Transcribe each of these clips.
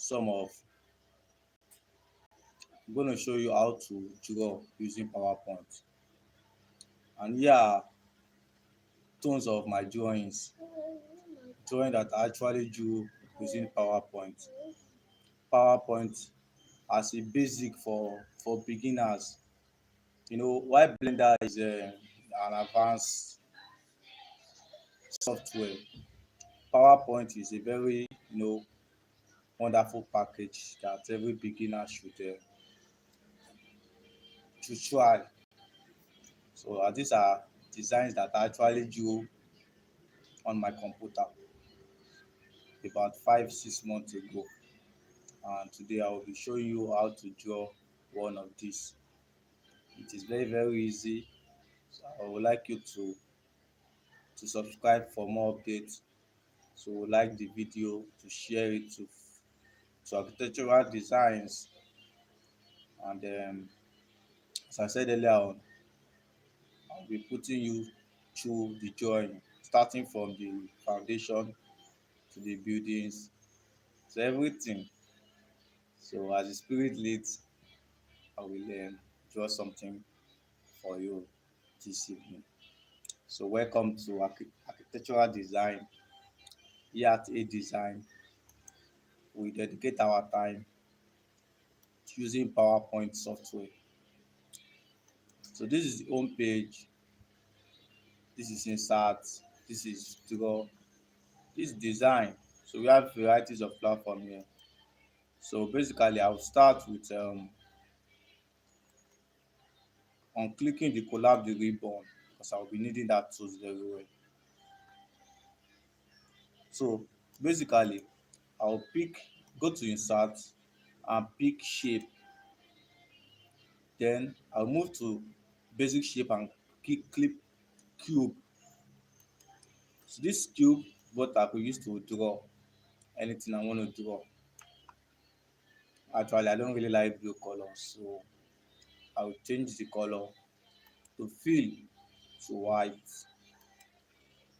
some of I'm going to show you how to draw using PowerPoint. And here are tons of my drawing that I actually drew using PowerPoint. PowerPoint as a basic for beginners. While Blender is an advanced software, PowerPoint is a very wonderful package that every beginner should try. So these are designs that I actually drew on my computer about 5 6 months ago, and today I will be showing you how to draw one of these. It is very very easy. So I would like you to subscribe for more updates, to like the video, to share it to architectural designs, and as I said earlier on, I'll be putting you through the drawing, starting from the foundation to the buildings to everything. So as the spirit leads, I will draw something for you this evening. So welcome to architectural design. Here at A Design, we dedicate our time to using PowerPoint software. So this is the home page. This is insert. This is draw. This is design. So we have varieties of platform here. So basically, I'll start with on clicking the collapse the ribbon, because I'll be needing that tools very well. So basically, I'll go to insert and pick shape. Then I'll move to basic shape and click cube. So this cube, what I could use to draw anything I want to draw. Actually, I don't really like blue color, so I'll change the color to fill to white.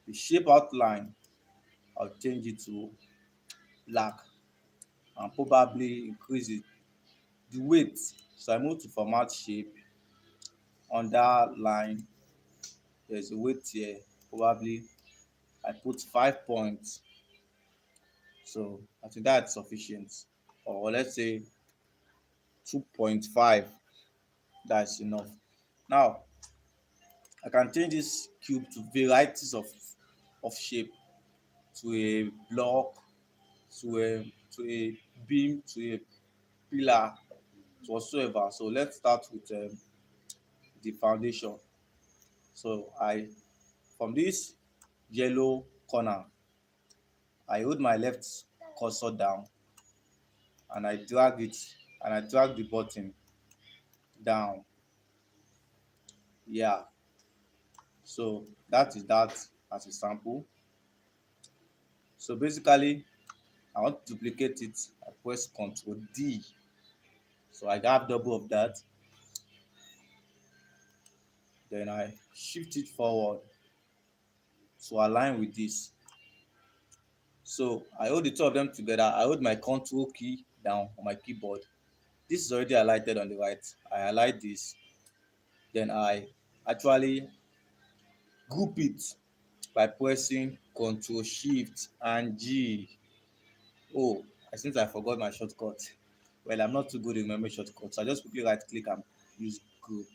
The shape outline, I'll change it to black and probably increase it. The weight, so I move to format shape. On that line, there's a weight here. Probably I put 5 points. So I think that's sufficient. Or let's say 2.5. That's enough. Now I can change this cube to varieties of shape, to a block, to a beam, to a pillar, to whatsoever. So let's start with the foundation. So I from this yellow corner, I hold my left cursor down and I drag the button down. Yeah, so that is that as a sample. So basically, I want to duplicate it. I press Ctrl D. So I have double of that. Then I shift it forward to align with this. So I hold the two of them together. I hold my Ctrl key down on my keyboard. This is already highlighted on the right. I highlight this. Then I actually group it by pressing Ctrl Shift and G. Oh, I think I forgot my shortcut. Well, I'm not too good in remembering shortcuts. So I just quickly right click and use group.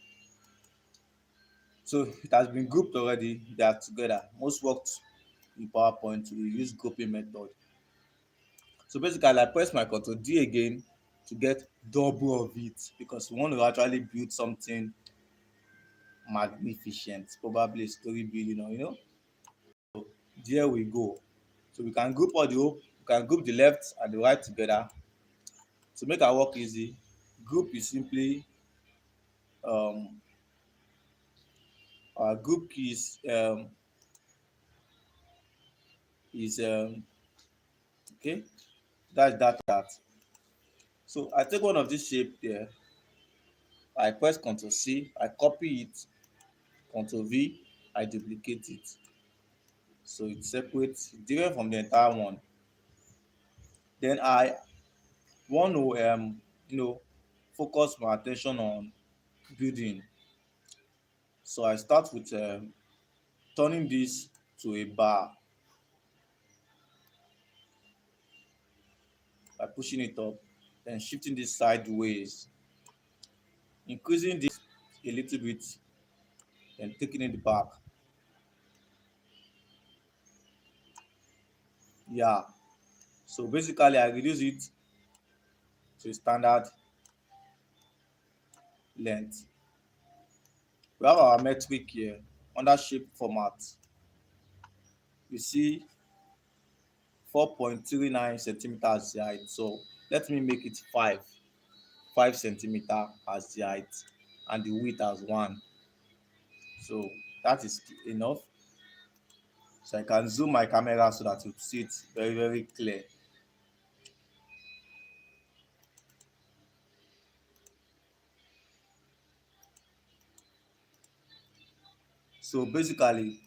So it has been grouped already. They are together. Most worked in PowerPoint we use grouping method. So basically I press my Ctrl D again to get double of it, because we want to actually build something magnificent, probably a story building, or there we go. So we can group the left and the right together. To make our work easy, group is simply um our group key is okay, that's that. So I take one of this shape there, I press Ctrl C, I copy it, Ctrl V, I duplicate it. So it's separate, different from the entire one. Then I want to you know focus my attention on building. So I start with turning this to a bar by pushing it up, then shifting this sideways, increasing this a little bit, then taking it back. Yeah. So basically I reduce it to a standard length. We have our metric here under shape format. You see 4.39 centimeters as the height. So let me make it 5 centimeter as the height and the width as 1. So that is enough. So I can zoom my camera so that you see it very, very clear. So basically,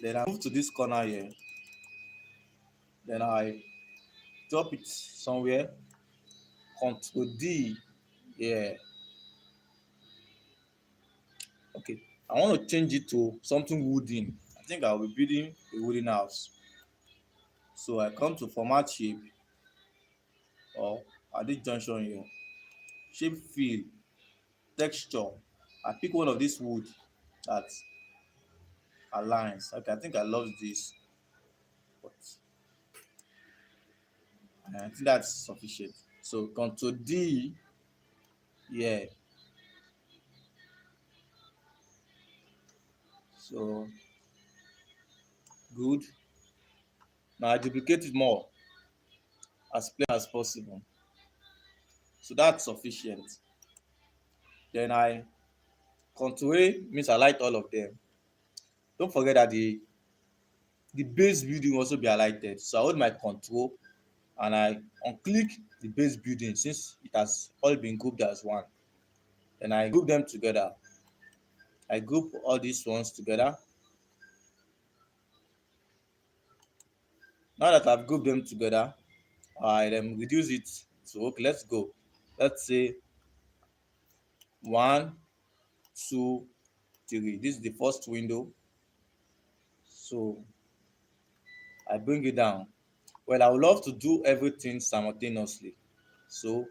then I move to this corner here. Then I drop it somewhere. Control D. Yeah. Okay. I want to change it to something wooden. I think I'll be building a wooden house. So I come to format shape or at this junction here. Shape fill, texture. I pick one of these wood that aligns. Okay, I think I love this, but I think that's sufficient. So Control D, yeah. So good. Now I duplicate it more as plain as possible. So that's sufficient. Then I Control A means I light all of them. Don't forget that the base building will also be highlighted. So I hold my control and I unclick the base building since it has all been grouped as one. Then I group them together. I group all these ones together. Now that I've grouped them together, I then reduce it to, okay, let's go. Let's say 1, 2, 3. This is the first window. So I bring it down. Well, I would love to do everything simultaneously. So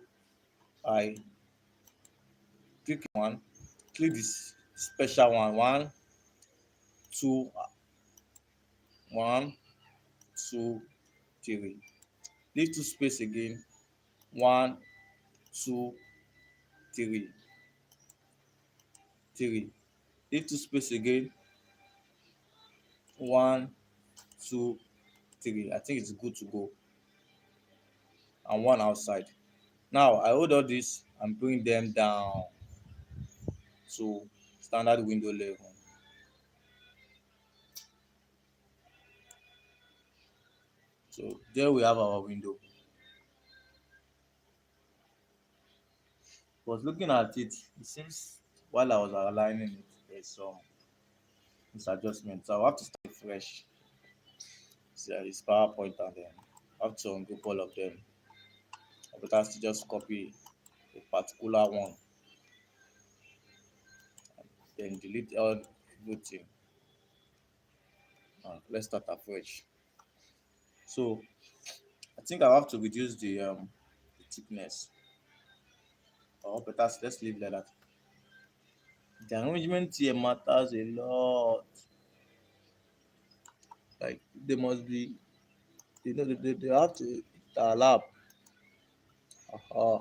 I click one, click this special one, 1, 2, 1, 2, 3. Leave two space again, 1, 2, 3. Leave two space again, 1, 2, 3. I think it's good to go. And one outside. Now I hold all this and bring them down to standard window level. So there we have our window. Was looking at it, it seems while I was aligning it, there's some misadjustment. So I have to start fresh. So it's PowerPoint and then I have to ungroup all of them. But I have to just copy a particular one, then delete all everything. Let's start afresh. So I think I have to reduce the thickness. Or better, let's leave like that. The arrangement here matters a lot. Like they must be, they have to overlap. Uh-huh.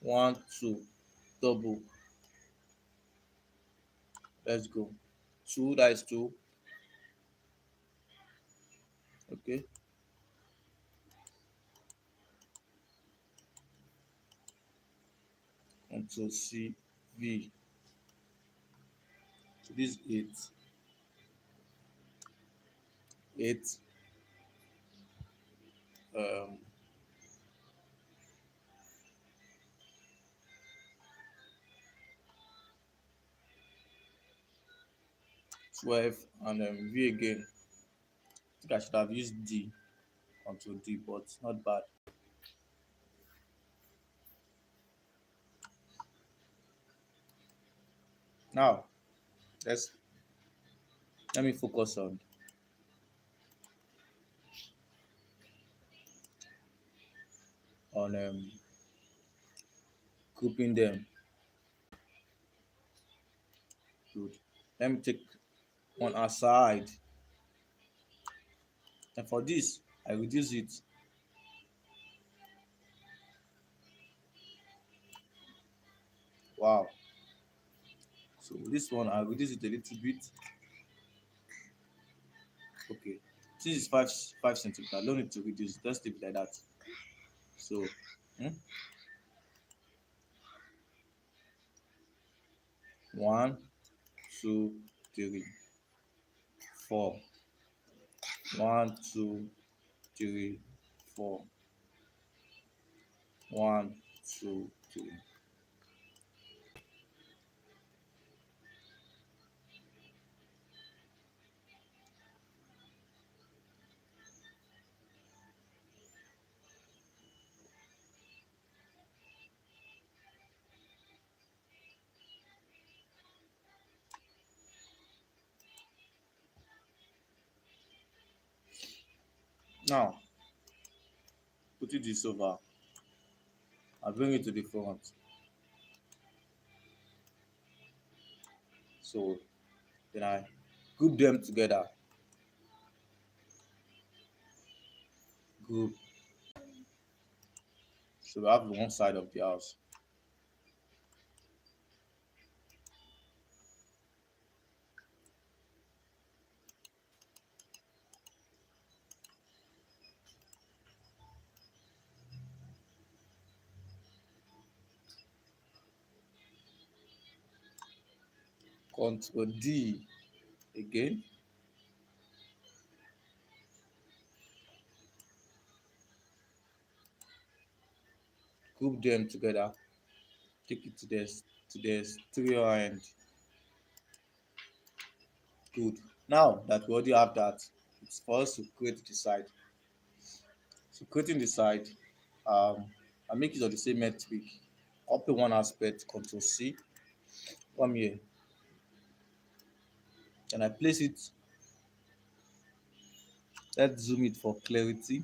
1, 2, double. Let's go. 2, that is 2. Okay. Control C V. So this is 8. 8. Um 12 and V again. I think I should have used D, Control D, but not bad. Now let's let me focus on grouping them. Good. Let me take one aside, and for this I reduce it. Wow. So this one I reduce it a little bit. Okay. Since it's five centimeters, I don't need to reduce. Just leave it like that. So hmm, 1, 2, 3, 4. 1, 2, 3, 4. 1, 2, 3. Now putting this over, I bring it to the front. So then I group them together. Group. So we have one side of the house. Control D again. Group them together. Take it to the stereo end. Good. Now that we already have that, it's for us to create the side. So creating the side, I make use of the same metric. Copy one aspect, Control C, come here, and I place it. Let's zoom it for clarity.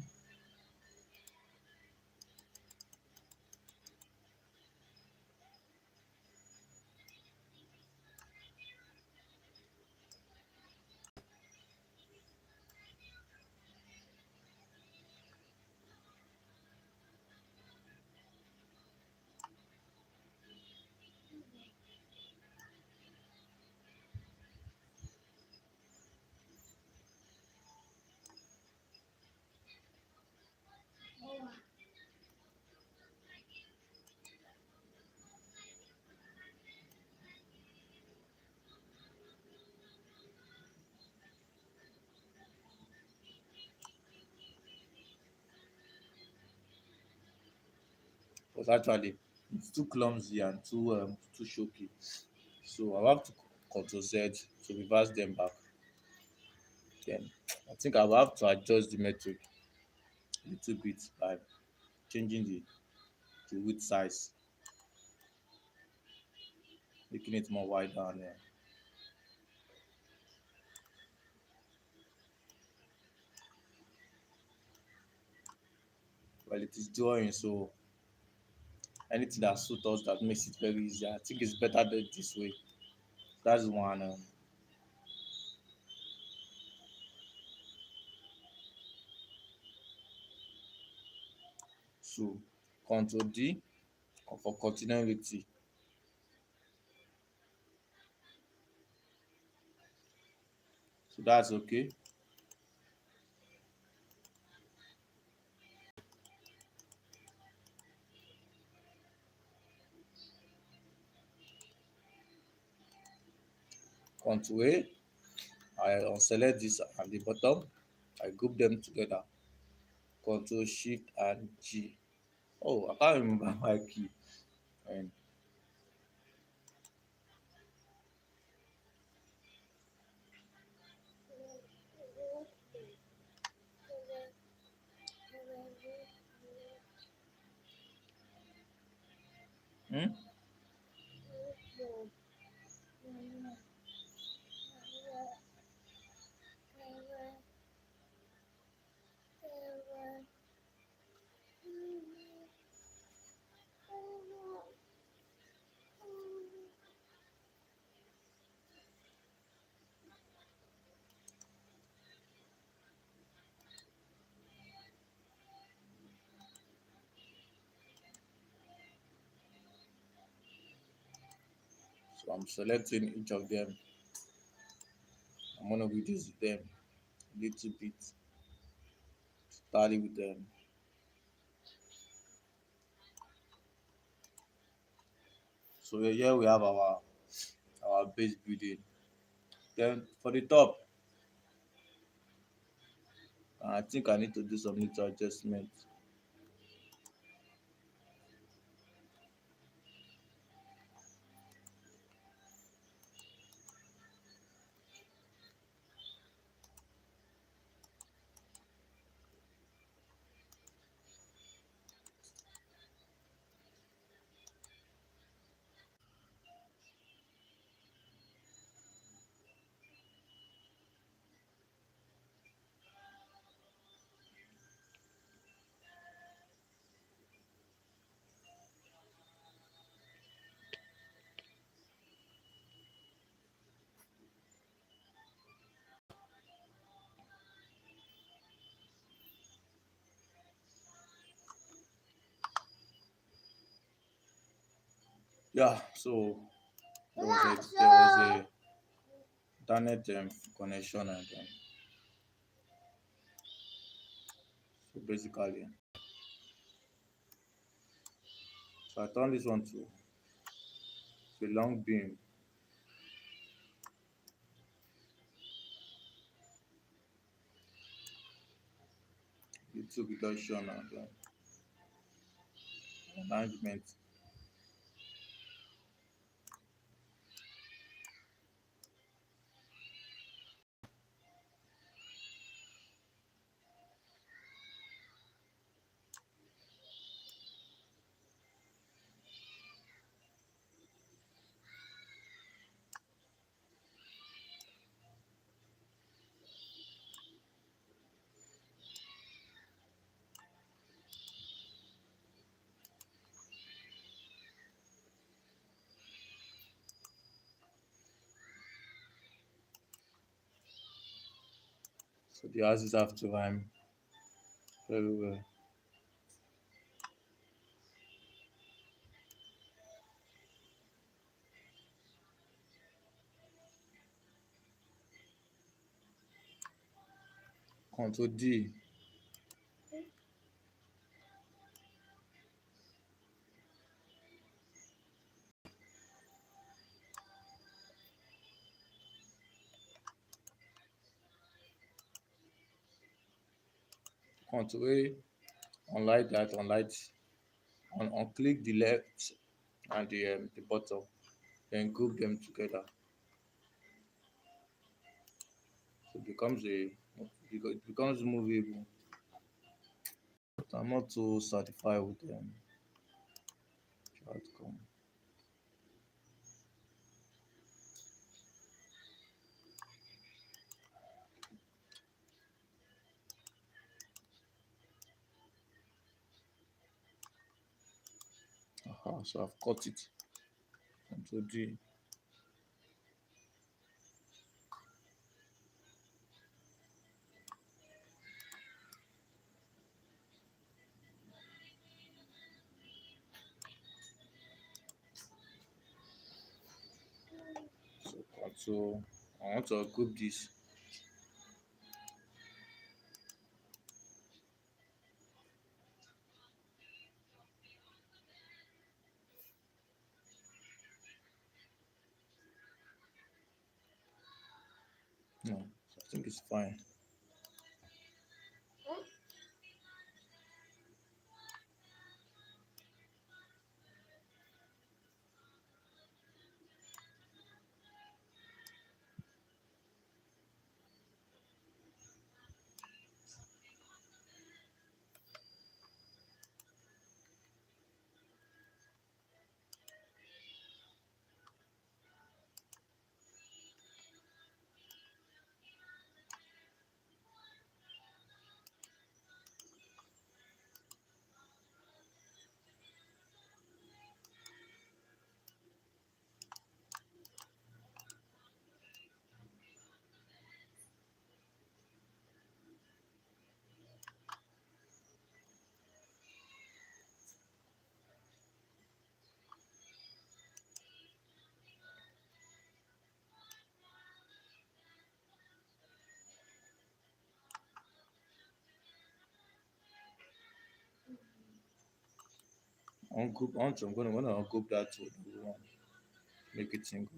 Because actually it's too clumsy and too shoky. So I have to Control Z to reverse them back. Then I think I will have to adjust the metric a little bit by changing the width size, making it more wider and well, it is drawing, so anything that suits us that makes it very easy. I think it's better than this way. That's one. So Control D for continuity. So that's okay. Control A. I unselect this at the bottom. I group them together. Control Shift and G. Oh, I can't remember my key. And hmm? So I'm selecting each of them. I'm gonna reduce them a little bit, starting with them. So here we have our base building. Then for the top, I think I need to do some little adjustment. Yeah, so there was a internet connection, and so basically, so I turn this one to a long beam, little reduction and alignment. So the houses have to rhyme very well. Control D. Control A. Unlight that, unlight, on click the left and the bottom, then group them together. So it becomes movable. But I'm not too satisfied with the outcome. So I've cut it. Control D. So control. I want to group this. No, so I think it's fine. Ungroup. I'm gonna ungroup that to the one. Make it single.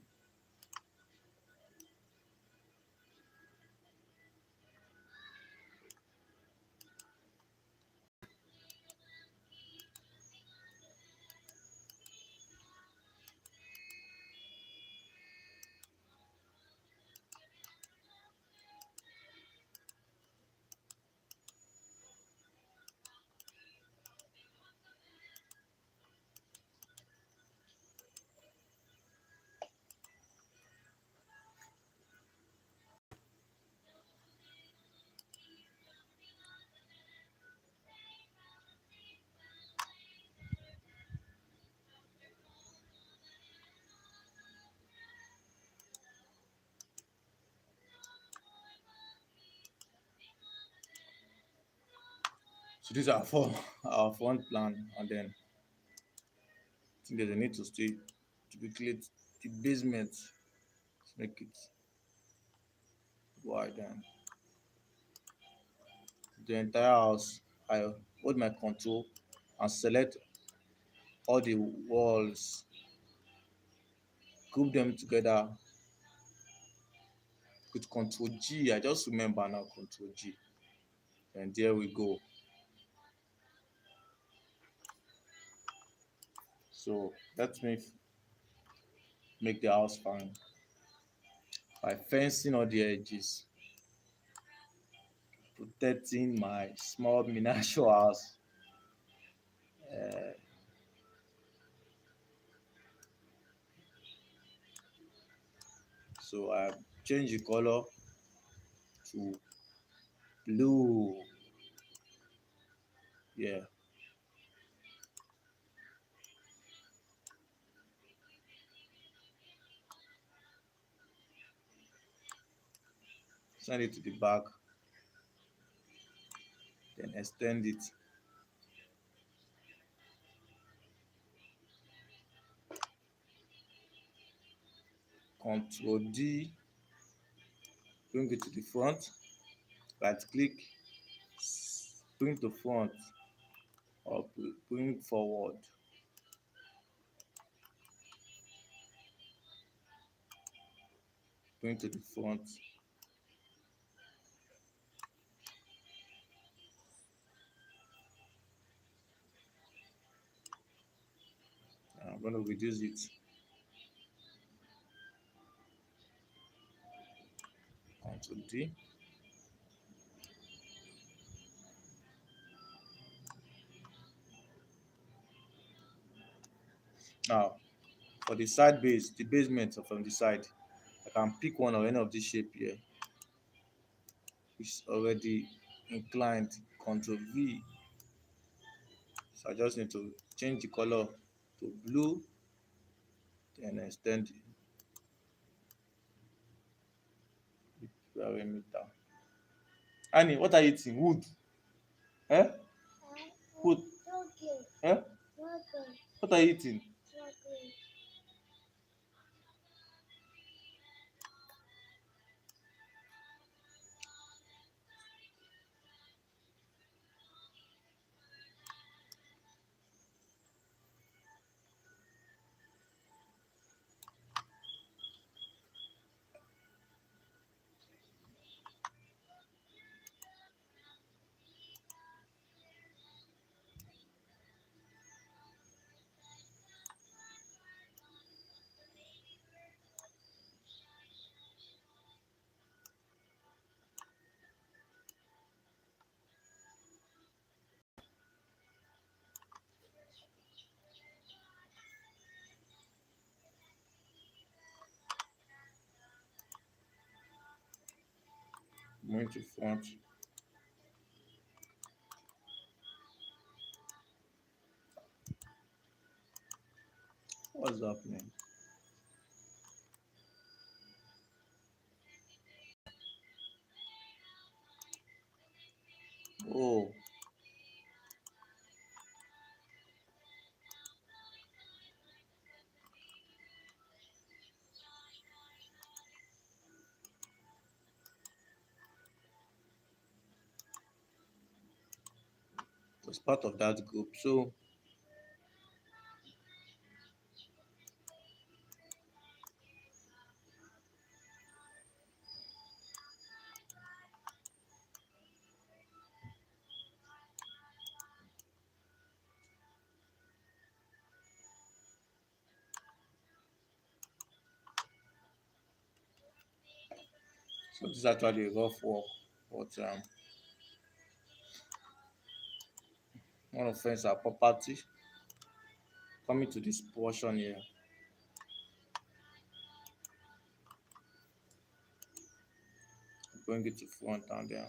So these are for our front plan, and then I think there's a need to stay typically the basement. Make it wide and the entire house. I hold my control and select all the walls, group them together with Control G. I just remember now Control G. And there we go. So let me make the house fine by fencing all the edges, protecting my small miniature house. Uh, so I change the color to blue. Yeah, send it to the back, then extend it. Control D, bring it to the front. Right click, bring to front or bring forward. Bring to the front. I'm going to reduce it. Control D. Now, for the side base, the basement from the side, I can pick one or any of this shape here, which is already inclined. Control V. So I just need to change the color to blue, then extend the perimeter. Annie, what are you eating? Wood? Eh? Wood? Eh? What are you eating? Going to front. What's happening? Oh, was part of that group. So So this is actually a rough work, but one of fence our property. Coming to this portion here, bring it to front and then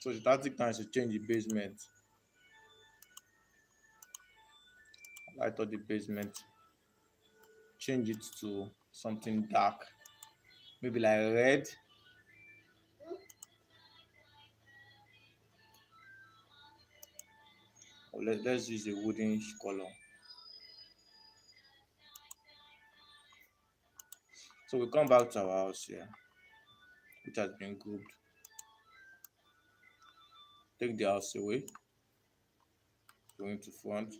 so the tactic now is to change the basement. Light up the basement, change it to something dark, maybe like red. Or let's use a wooden color. So we come back to our house here, which has been grouped. Take the house away, going to front.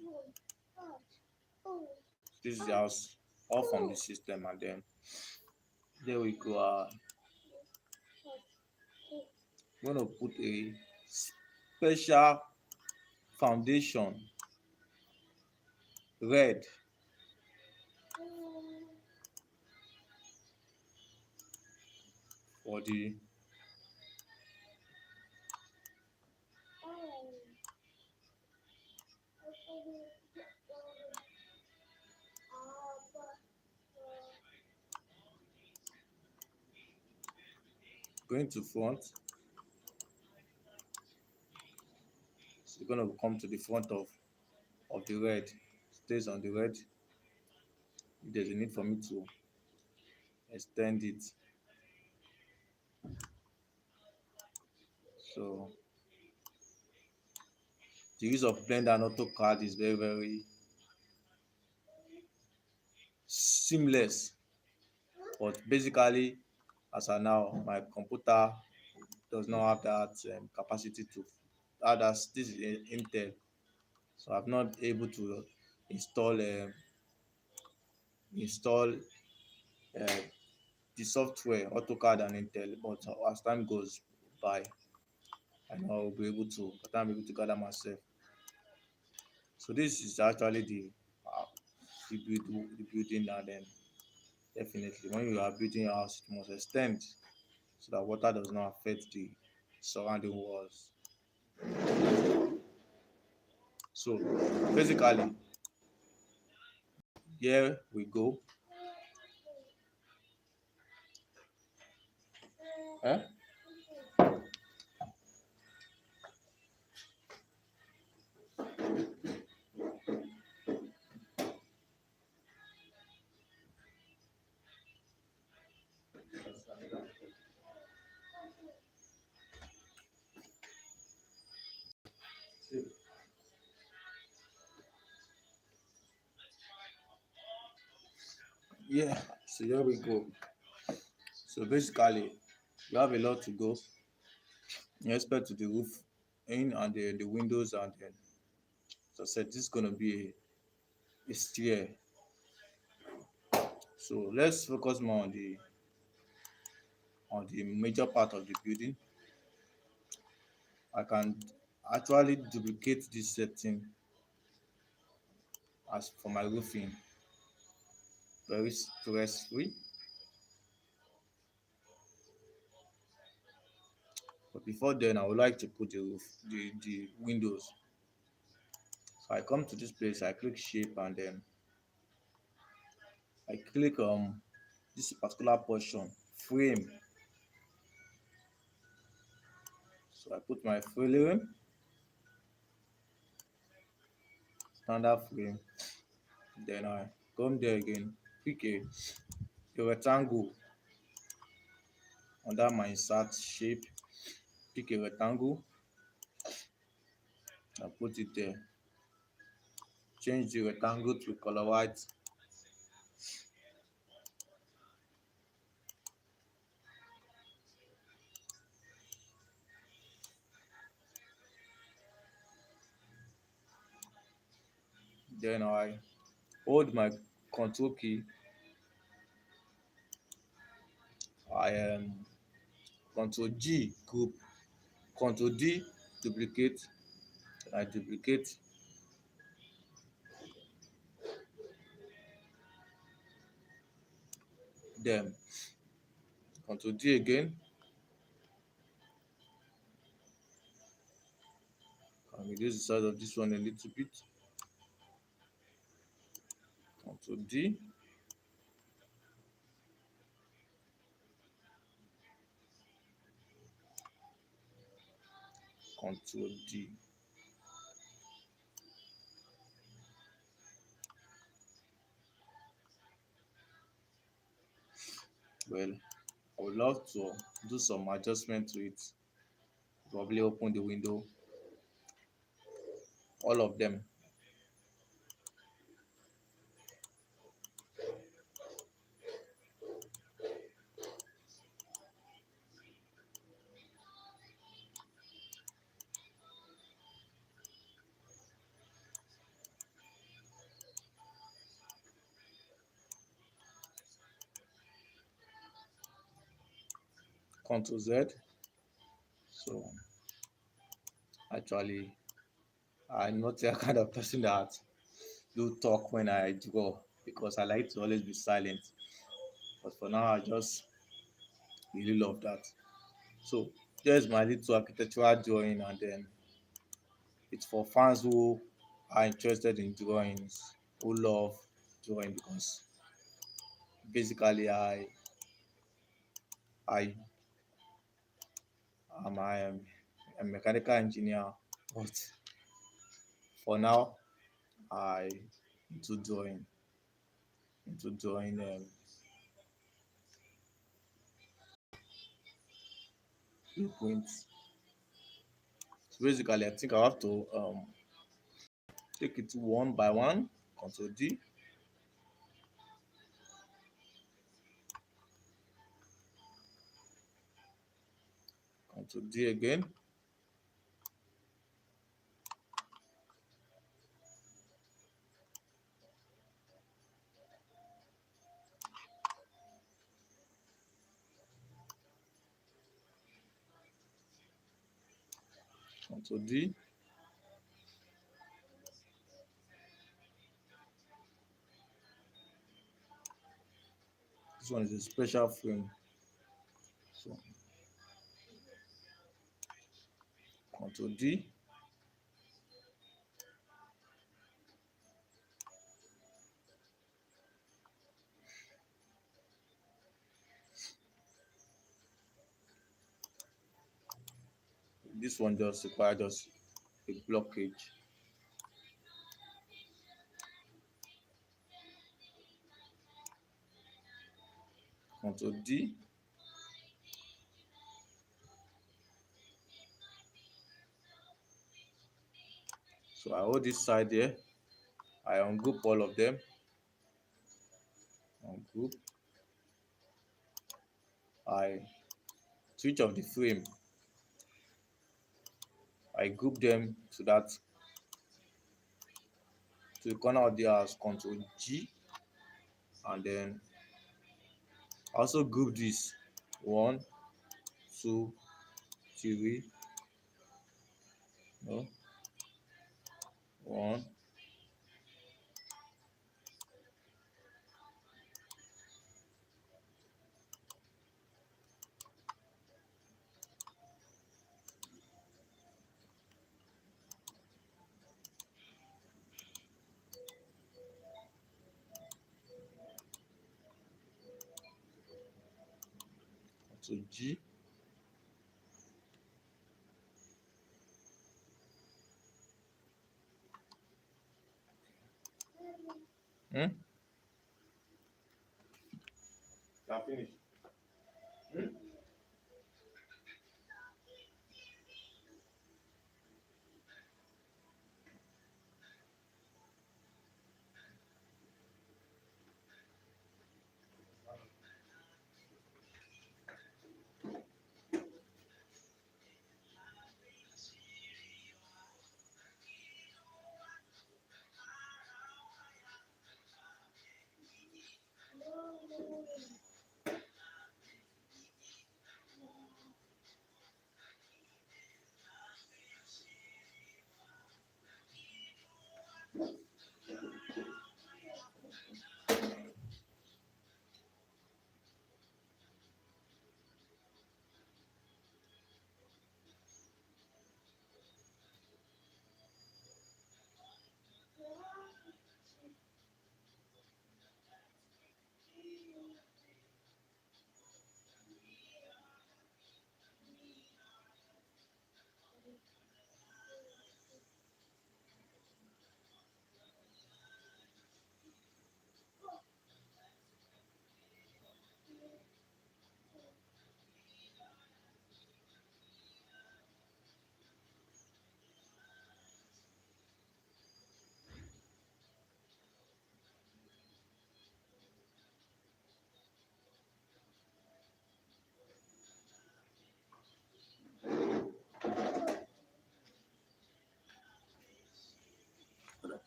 This is the house off from the system, and then there we go. I'm going to put a special foundation, red, for the going to front. So you're going to come to the front of the red, stays on the red. If there's a need for me to extend it, so the use of Blender and AutoCAD is very, very seamless. But basically, as of now, my computer does not have that capacity to add as this is Intel, so I'm not able to install uh, the software AutoCAD and Intel. But as time goes by, I know I'll be able to, but I'm able to gather myself. So this is actually the building, and then definitely when you are building a house, it must extend so that water does not affect the surrounding walls. So basically, here we go. Eh? Yeah, so here we go. So basically, you have a lot to go in respect to the roof in and the windows, and then, as I said, this is going to be a stair. So let's focus more on the major part of the building. I can actually duplicate this setting as for my roofing, very stress free. But before then, I would like to put the windows. So I come to this place, I click shape, and then I click this particular portion, frame. So I put my frame, standard frame. Then I come there again, pick a rectangle under my insert shape, pick a rectangle, and put it there. Change the rectangle to color white. Then I hold my control key I Control G group, Control D duplicate. I duplicate them. Control D again. Can reduce the size of this one a little bit. Control D. Control D. Well, I would love to do some adjustment to it. Probably open the window, all of them. Control Z. So actually, I'm not the kind of person that do talk when I draw because I like to always be silent. But for now, I just really love that. So there's my little architectural drawing, and then it's for fans who are interested in drawings, who love drawing because basically I I am a mechanical engineer, but for now I into drawing into drawing blueprints. So basically, I think I have to take it one by one. Control D. Control D again. Control D. This one is a special frame. So Control D. This one just requires just a blockage. Control D. So I hold this side here. I ungroup all of them. Ungroup. I switch off the frame. I group them to the corner of the house. Control G, and then also group this 1, 2, 3. No, 1. Control G. Hmm? Can finish. Hmm?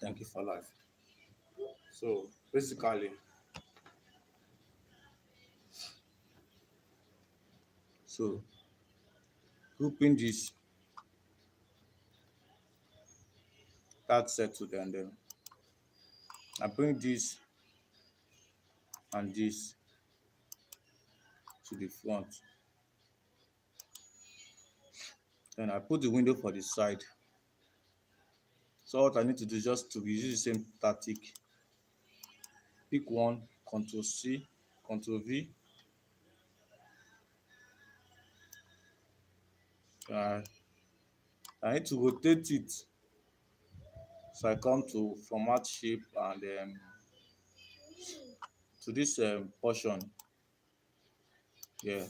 Thank you for life. So basically, so grouping this, that's settled, and then I bring this and this to the front. Then I put the window for the side. So what I need to do is just to use the same tactic. Pick one, Control C, Control V. Uh, I need to rotate it. So I come to format shape and to this portion here,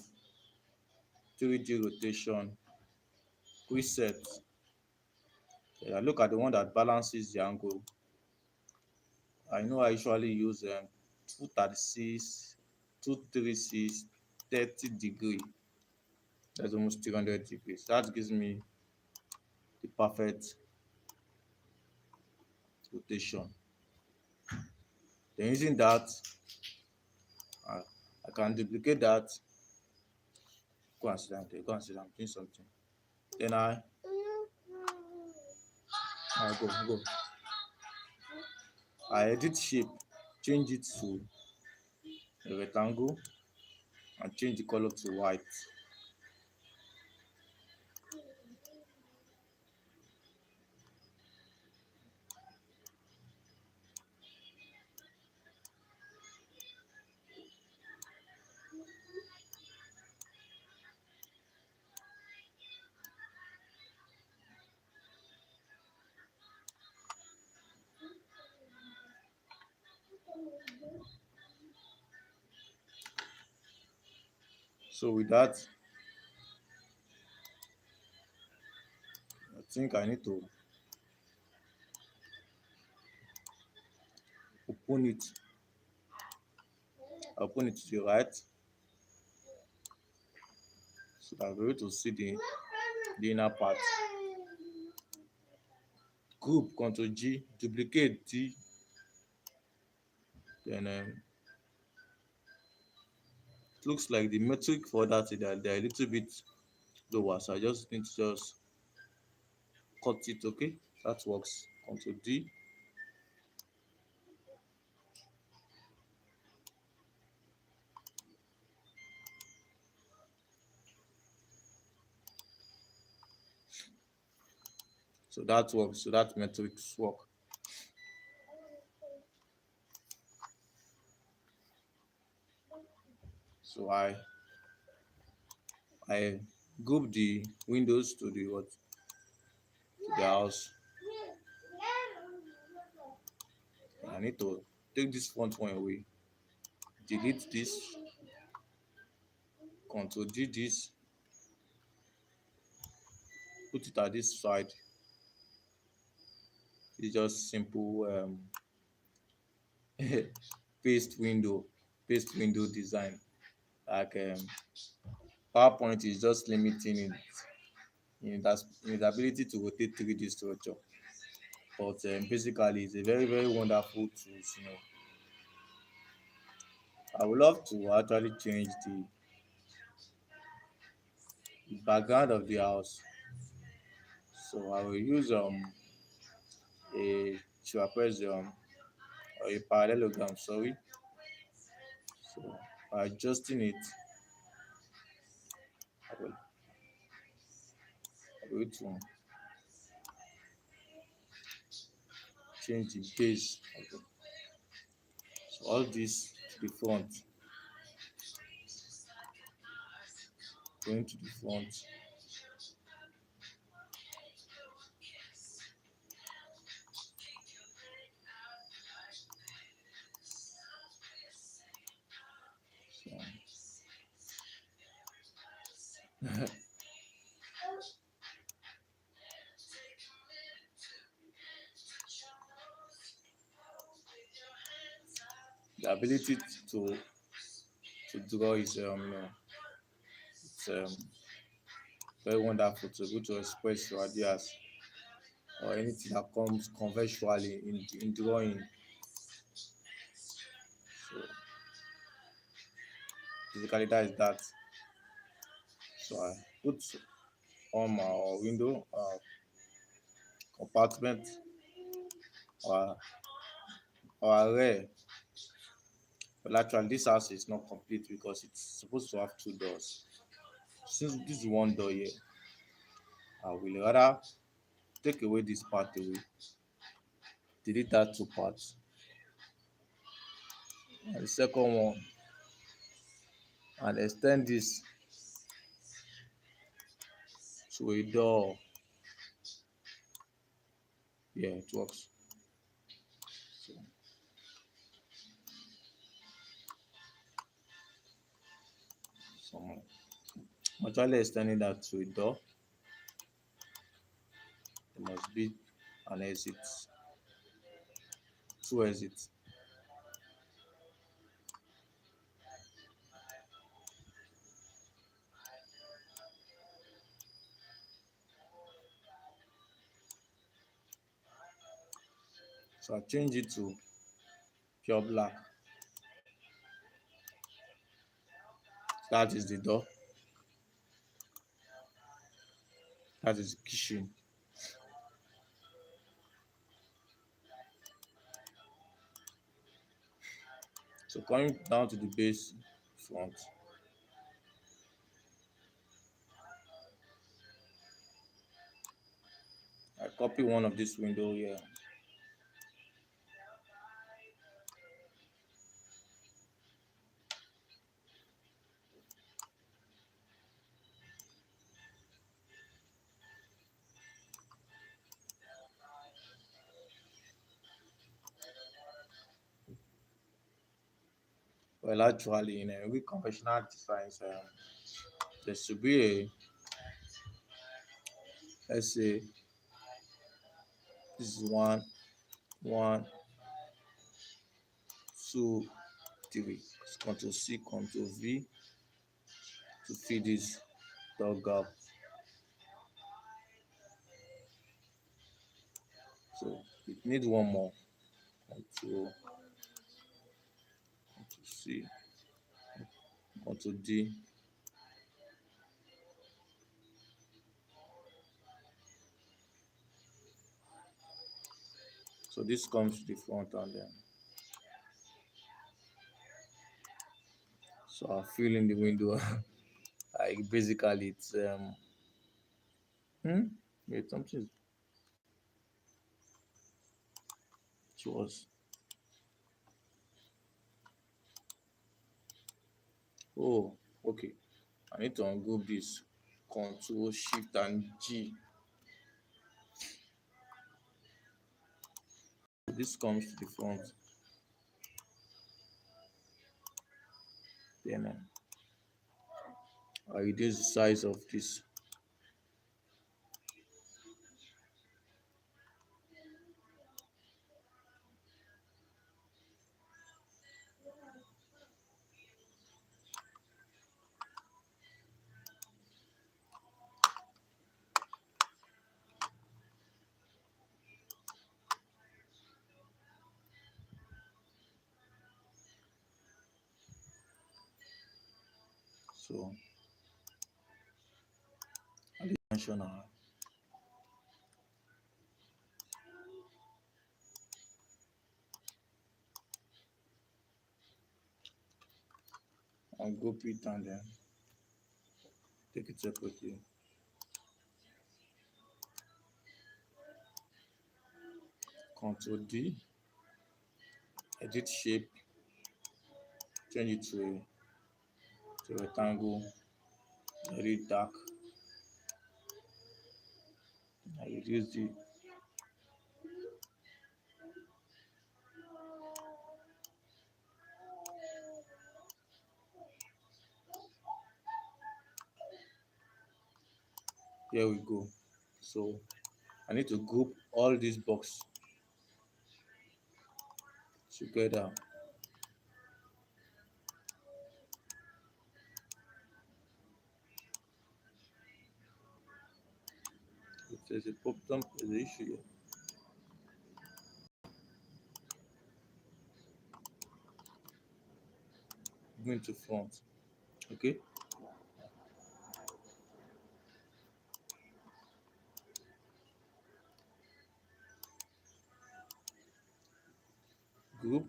3D rotation, preset. I look at the one that balances the angle. I know I usually use 236, 236, 30 degree. That's almost 300 degrees. That gives me the perfect rotation. Then using that, I, I can duplicate that. Go and sit down there. Go and sit down. Doing something. Then go. I edit shape, change it to a rectangle, and change the color to white. So with that, I think I need to open it. Open it to the right, so I'll be able to see the inner part. Group, Ctrl G, duplicate D, then it looks like the metric for that they're a little bit lower, so I just need to just cut it. Okay, that works. Ctrl D. So that works. So that metrics work. So I group the windows to the what, to the house. I need to take this front one away. Delete this. Ctrl D this. Put it at this side. It's just simple paste window design. Like PowerPoint is just limiting it in its ability to rotate 3D structure. But basically, it's a very, very wonderful tool. I would love to actually change the background of the house. So I will use a trapezium or a parallelogram, sorry. So by adjusting it, I will be able to change the base. Okay. So all this to the front, going to the front. So, the ability to draw is it's very wonderful to be able to express your ideas or anything that comes conventionally in drawing. So basically that is that. So I put on my window compartment or array. But actually this house is not complete because it's supposed to have two doors. Since this is one door here, I will rather take away this part away, delete that two parts, and the second one, and extend this to a door. Yeah, it works. So some actually extending that to a door, there must be an exit, two exits. So I change it to pure black. That is the door. That is the kitchen. So coming down to the base front, I copy one of this window here. Well, actually, in every conventional designs, there should be a, let's say, this is one, two, three. Control C, Control V to fill this dot gap. So it needs one more. Control C, Control D. So this comes to the front and then so I fill in the window. Like basically it's wait, something it was oh okay. I need to ungroup this. Control Shift and G. This comes to the front. Then I reduce the size of this. So dimensional ungroup it and then take it separately. Control D, edit shape, change it to a rectangle, very dark. I reduce the here we go. So I need to group all these boxes together. With There's a problem, there's an issue here. Going to front. Okay. Group.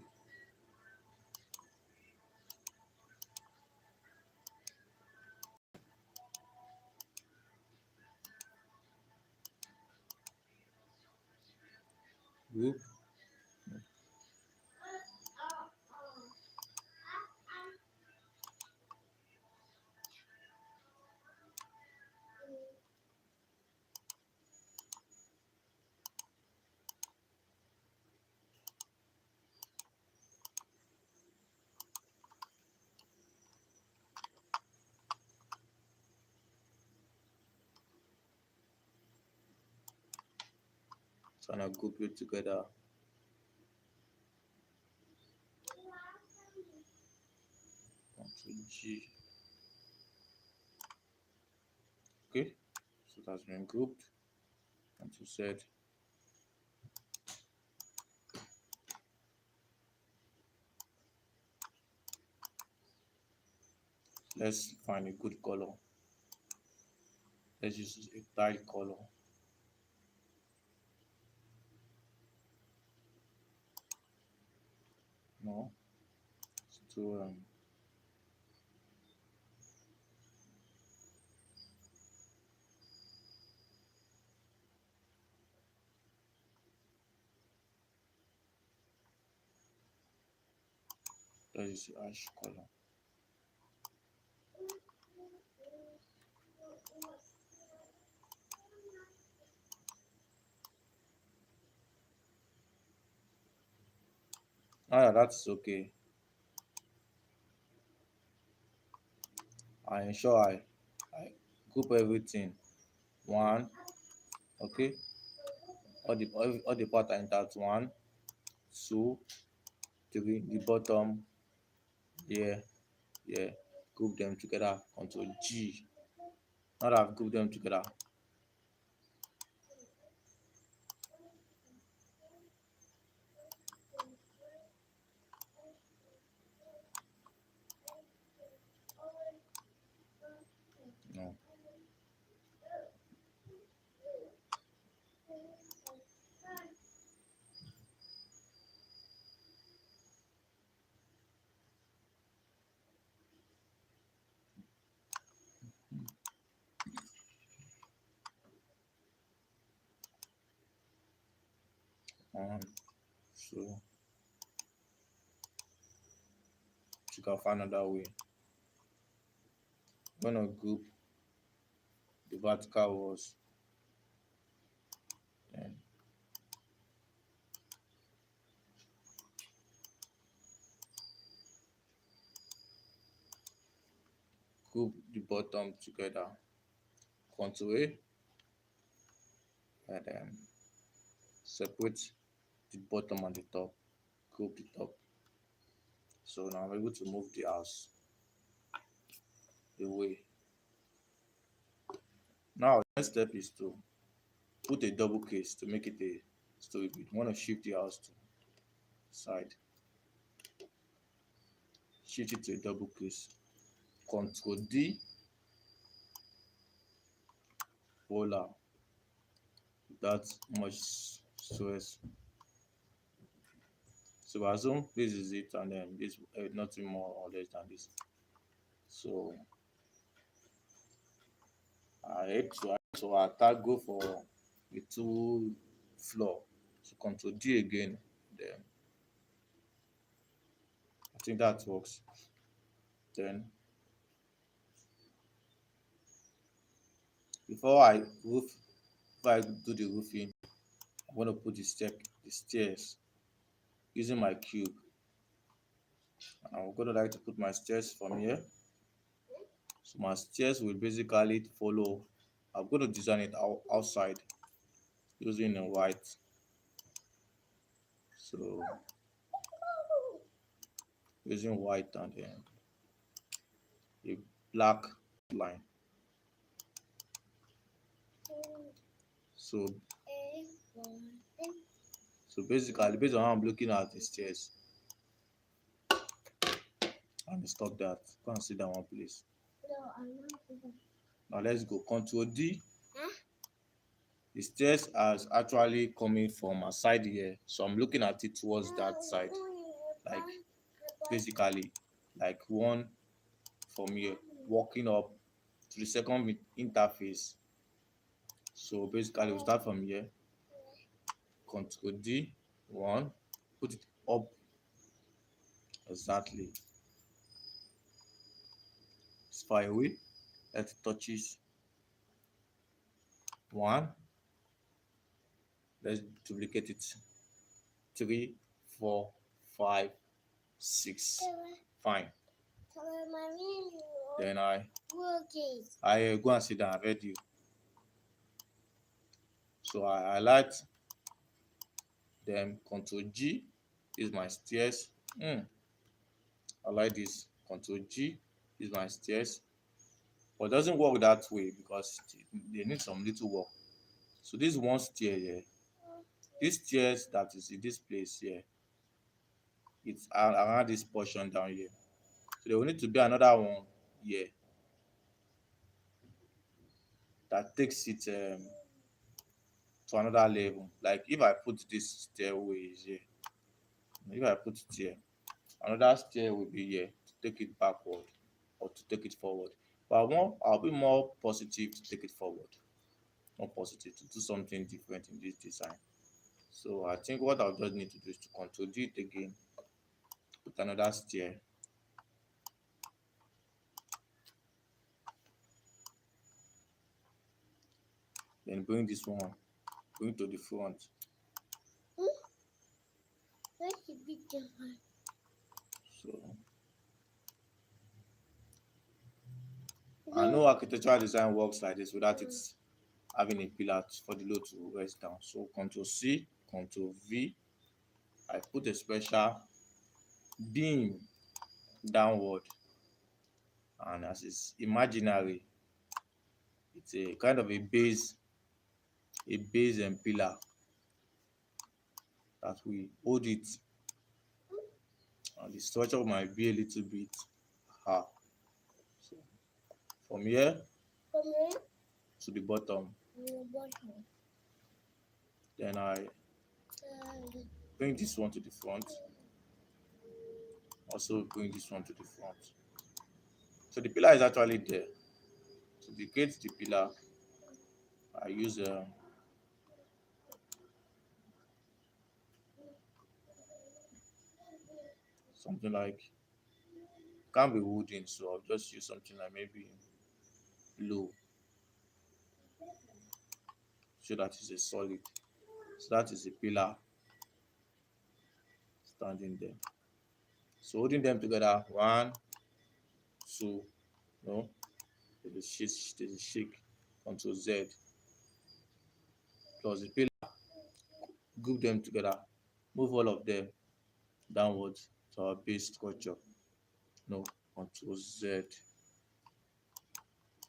Group. So now group it together. Control G. Okay. So that's been grouped. Control Z. Let's find a good color. Let's use a tile color. No. So let's use ash color. Ah, that's okay. I ensure I group everything. One, okay. All the part are that 1, 2, 3. The bottom, yeah, yeah. Group them together. Control G. Now that I've grouped them together. No. So you can find another way. I'm gonna group the vertical walls. Then group the bottom together. Control A, and then separate the bottom and the top. Group the top. So now I'm able to move the house away. Now the next step is to put a double case to make it a story bit. You want to shift the house to side. Shift it to a double case. Control D, voila. That much stress. So assume this is it, and then this nothing more or less than this. So I hate to attack, go for the 2 floor. So Control D again. Then I think that works. Then before I do the roofing, I'm going to put the stairs using my cube. I'm going to like to put my stairs from here. So my stairs will basically follow. I'm going to design it outside using a white. So using white and then a black line. So basically, based on how I'm looking at the stairs, and stop that. Go and sit down one place. Now let's go. Control D. The stairs are actually coming from a side here, so I'm looking at it towards that side. Like basically, like one from here, walking up to the second interface. So basically, we'll start from here. Control D, one, put it up exactly. It's far away. Let it touches one. Let's duplicate it. 3, 4, 5, 6. Fine. Then I go and sit down. I read you. So I highlight them. Control G is my stairs. I like this. Control G is my stairs. But it doesn't work that way because they need some little work. So this one stair here, this stairs that is in this place here, it's around this portion down here. So there will need to be another one here that takes it to another level. Like if I put this stairway here, if I put it here, another stair will be here to take it backward or to take it forward. But I'll be more positive to take it forward, more positive to do something different in this design. So I think what I'll just need to do is to control D it again, put another stair. Then bring this one, bring to the front. So I know architectural design works like this without it having a pillar for the load to rest down. So Control C, Control V. I put a special beam downward, and as it's imaginary, it's a kind of a base and pillar that we hold it, and the structure might be a little bit hard. So from here to the bottom, then I bring this one to the front, also bring this one to the front. So the pillar is actually there. To duplicate the pillar, I use something like, can't be wooden, so I'll just use something like maybe low, so that is a solid. So that is a pillar standing there. So holding them together, 1, 2, no, there's a shake, Control Z, plus the pillar, group them together, move all of them downwards to our base structure. No, Control Z.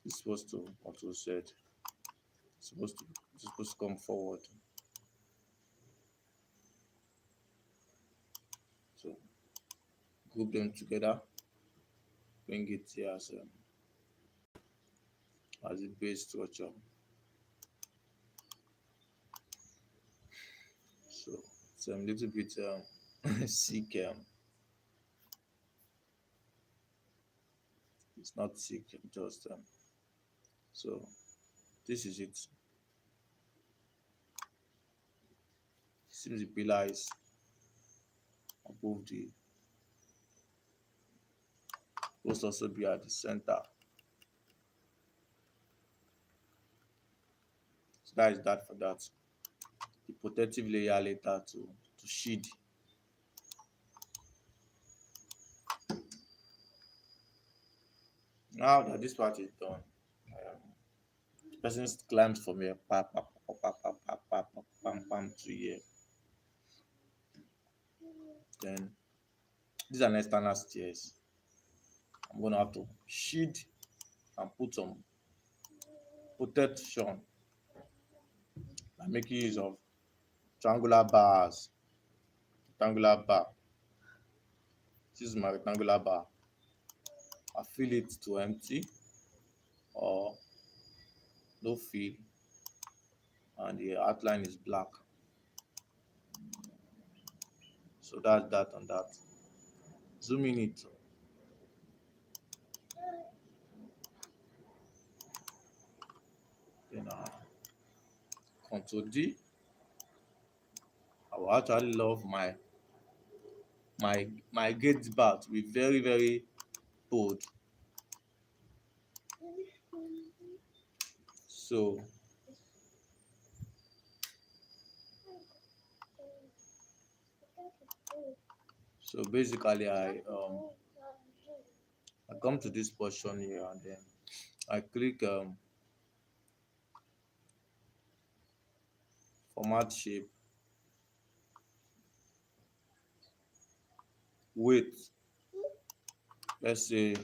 It's supposed to Control Z. It's supposed to come forward. So group them together, bring it here as a base structure. So it's a little bit sick. It's not sick, just so this is it. Seems the pillar is above the, must also be at the center. So that is that for that. The protective layer later to shield. Now that this part is done, the person climbs from here, to here. Then these are external stairs. I'm gonna have to shield and put some protection I'm making use of triangular bars. Rectangular bar. This is my rectangular bar. I fill it to empty or no fill, and the outline is black. So that's that on that. Zoom in it. Then Control D. I will actually love my gate bar to be very, very bold. So basically I come to this portion here, and then I click format shape, width. Let's say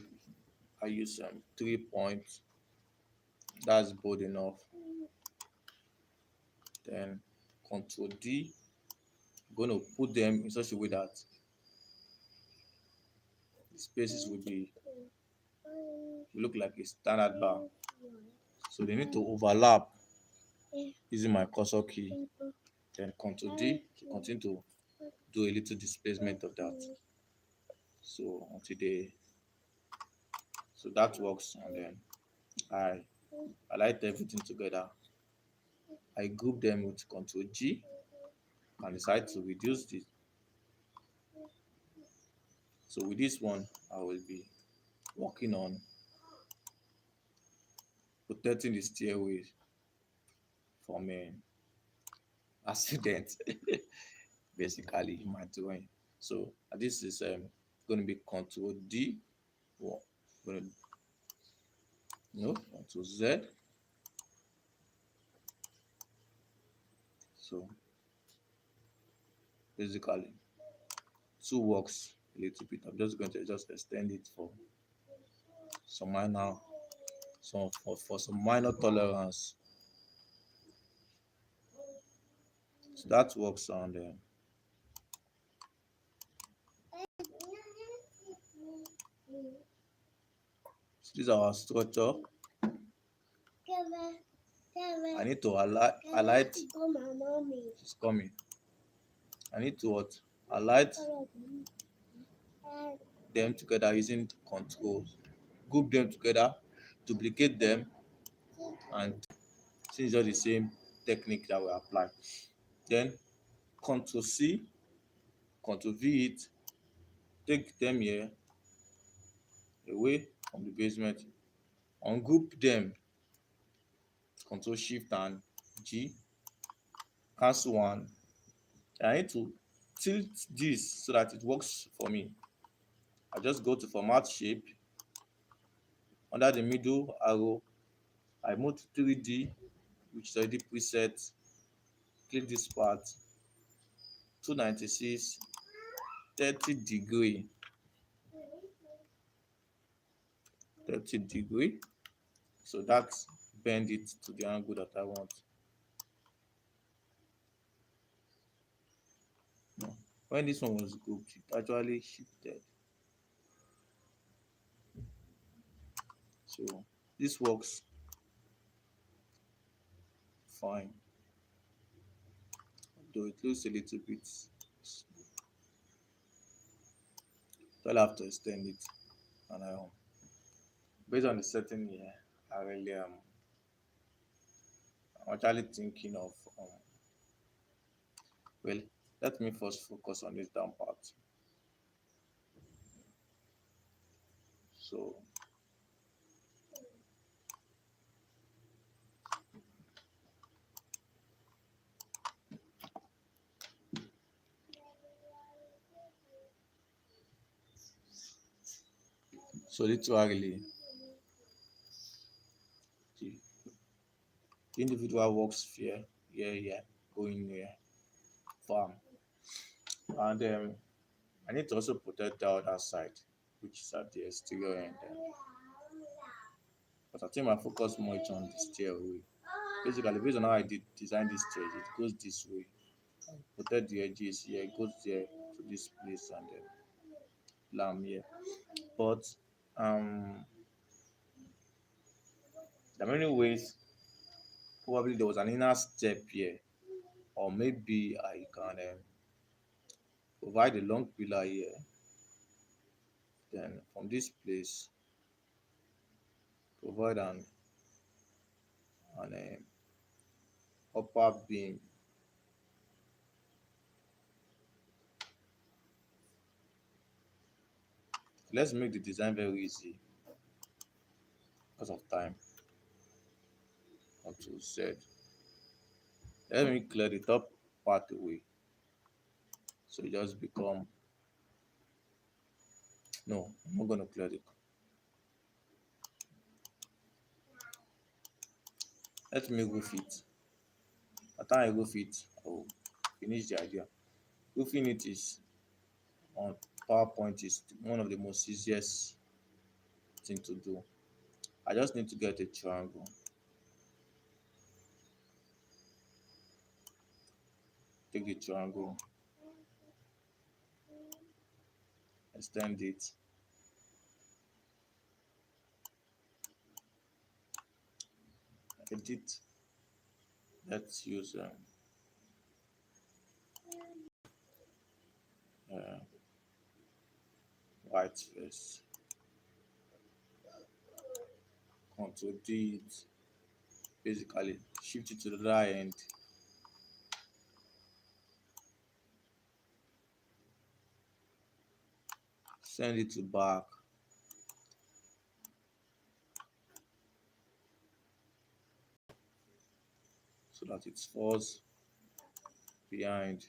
I use 3 points. That's bold enough. Then Control D. I'm going to put them in such a way that the spaces will look like a standard bar. So they need to overlap using my cursor key. Then Control D to continue to do a little displacement of that. So so that works, and then I light everything together. I group them with Control G and decide to reduce this. So with this one, I will be working on protecting the stairway from accident, basically in my drawing. So this is going to be Control D. Control Z. So basically, two works a little bit. I'm just going to extend it for some minor, for some minor tolerance. So that works on them. So this is our structure. I need to alight. She's coming. I need to alight them together using controls. Group them together, duplicate them, and since it's all the same technique that we apply. Then Control C, Control V it, take them here away from the basement, ungroup them, Control Shift and G, cancel one. I need to tilt this so that it works for me. I just go to format shape. Under the middle arrow, I move to 3D, which is already preset. Click this part, 296, 30 degree. So that's bend it to the angle that I want. No. When this one was grouped, it actually shifted. So this works fine, though it looks a little bit. So I'll have to extend it, and based on the setting here, I really I'm actually thinking of well, let me first focus on this down part. So literally the individual work sphere here going here farm, and I need to also protect the other side, which is at the exterior end. But I think I focus much on the stairway. Basically, based on how I did design this stage, it goes this way. Protect the edges here, it goes there to this place and then lamb here. But um, there are many ways. Probably there was an inner step here, or maybe I can provide a long pillar here. Then from this place, provide an upper beam. Let's make the design very easy because of time. Control Z. Let me clear the top part away. So it just become no, I'm not gonna clear it. Let me roof it. By the time I roof it, I will finish the idea. Roofing it is on PowerPoint is one of the most easiest thing to do. I just need to get a triangle. Take the triangle, extend it, edit. Let's use uh, white first. Control D it. Basically, shift it to the other end. Send it to back. So that it falls behind.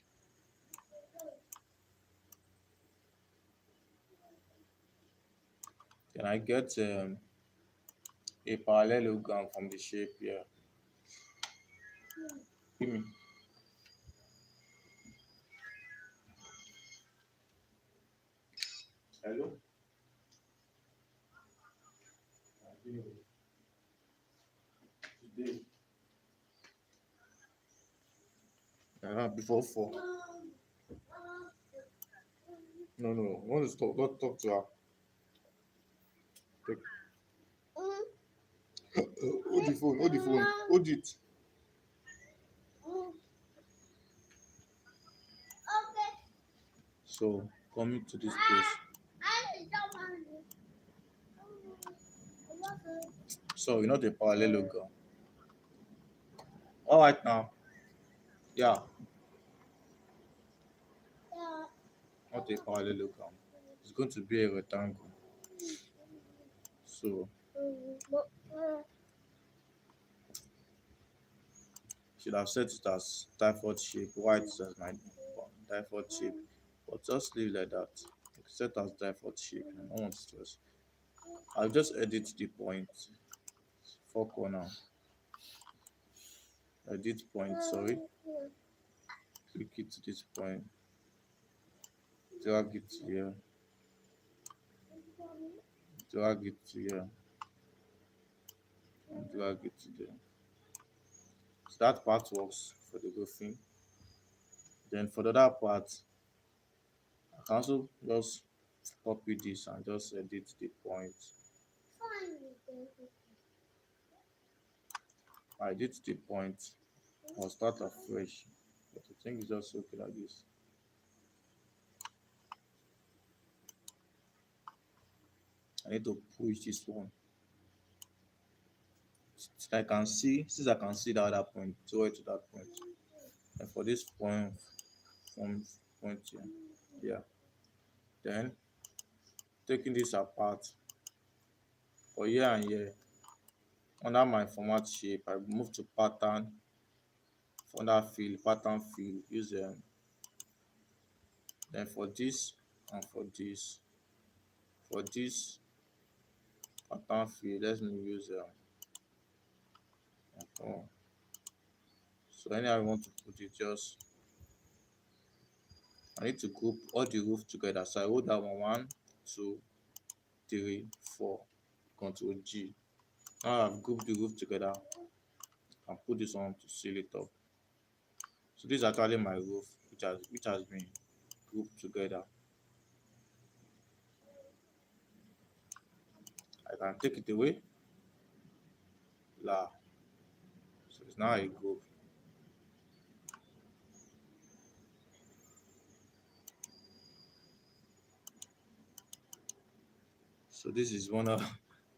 Then I get a parallelogram from the shape here. Give me. Hello? Today. Before 4. No, no, no. Want to stop? Don't talk to her. Take. Hold the phone. Hold the phone. Hold it. So coming to this place. So not a parallelogram. All right now. Yeah. Not a parallelogram. It's going to be a rectangle. So should have set it as typhoid shape, white as my typhoid shape, but just leave like that. Set as typhoid shape. I don't want stress. I'll just edit the point, 4 corner. Edit point, sorry. Click it to this point. Drag it here. Drag it to here. And drag it to there. So that part works for the roofing. Then for the other part, I can also just copy this and just edit the point. I edit the point. I'll start afresh. But I think it's just okay like this. I need to push this one. Since I can see the other point, throw it to that point. And for this point, from point here, yeah. Then taking this apart for here and here. Under my format shape, I move to pattern. For that field, pattern field, use them. Then for this and for this pattern field, let me use so anyhow I want to put it, just I need to group all the roof together. So I hold that 1, 2, 3, 4, Ctrl G. Now I've grouped the roof together. and put this one to seal it up. So this is actually my roof, which has been grouped together. I can take it away. La. So it's now a group. So this is one of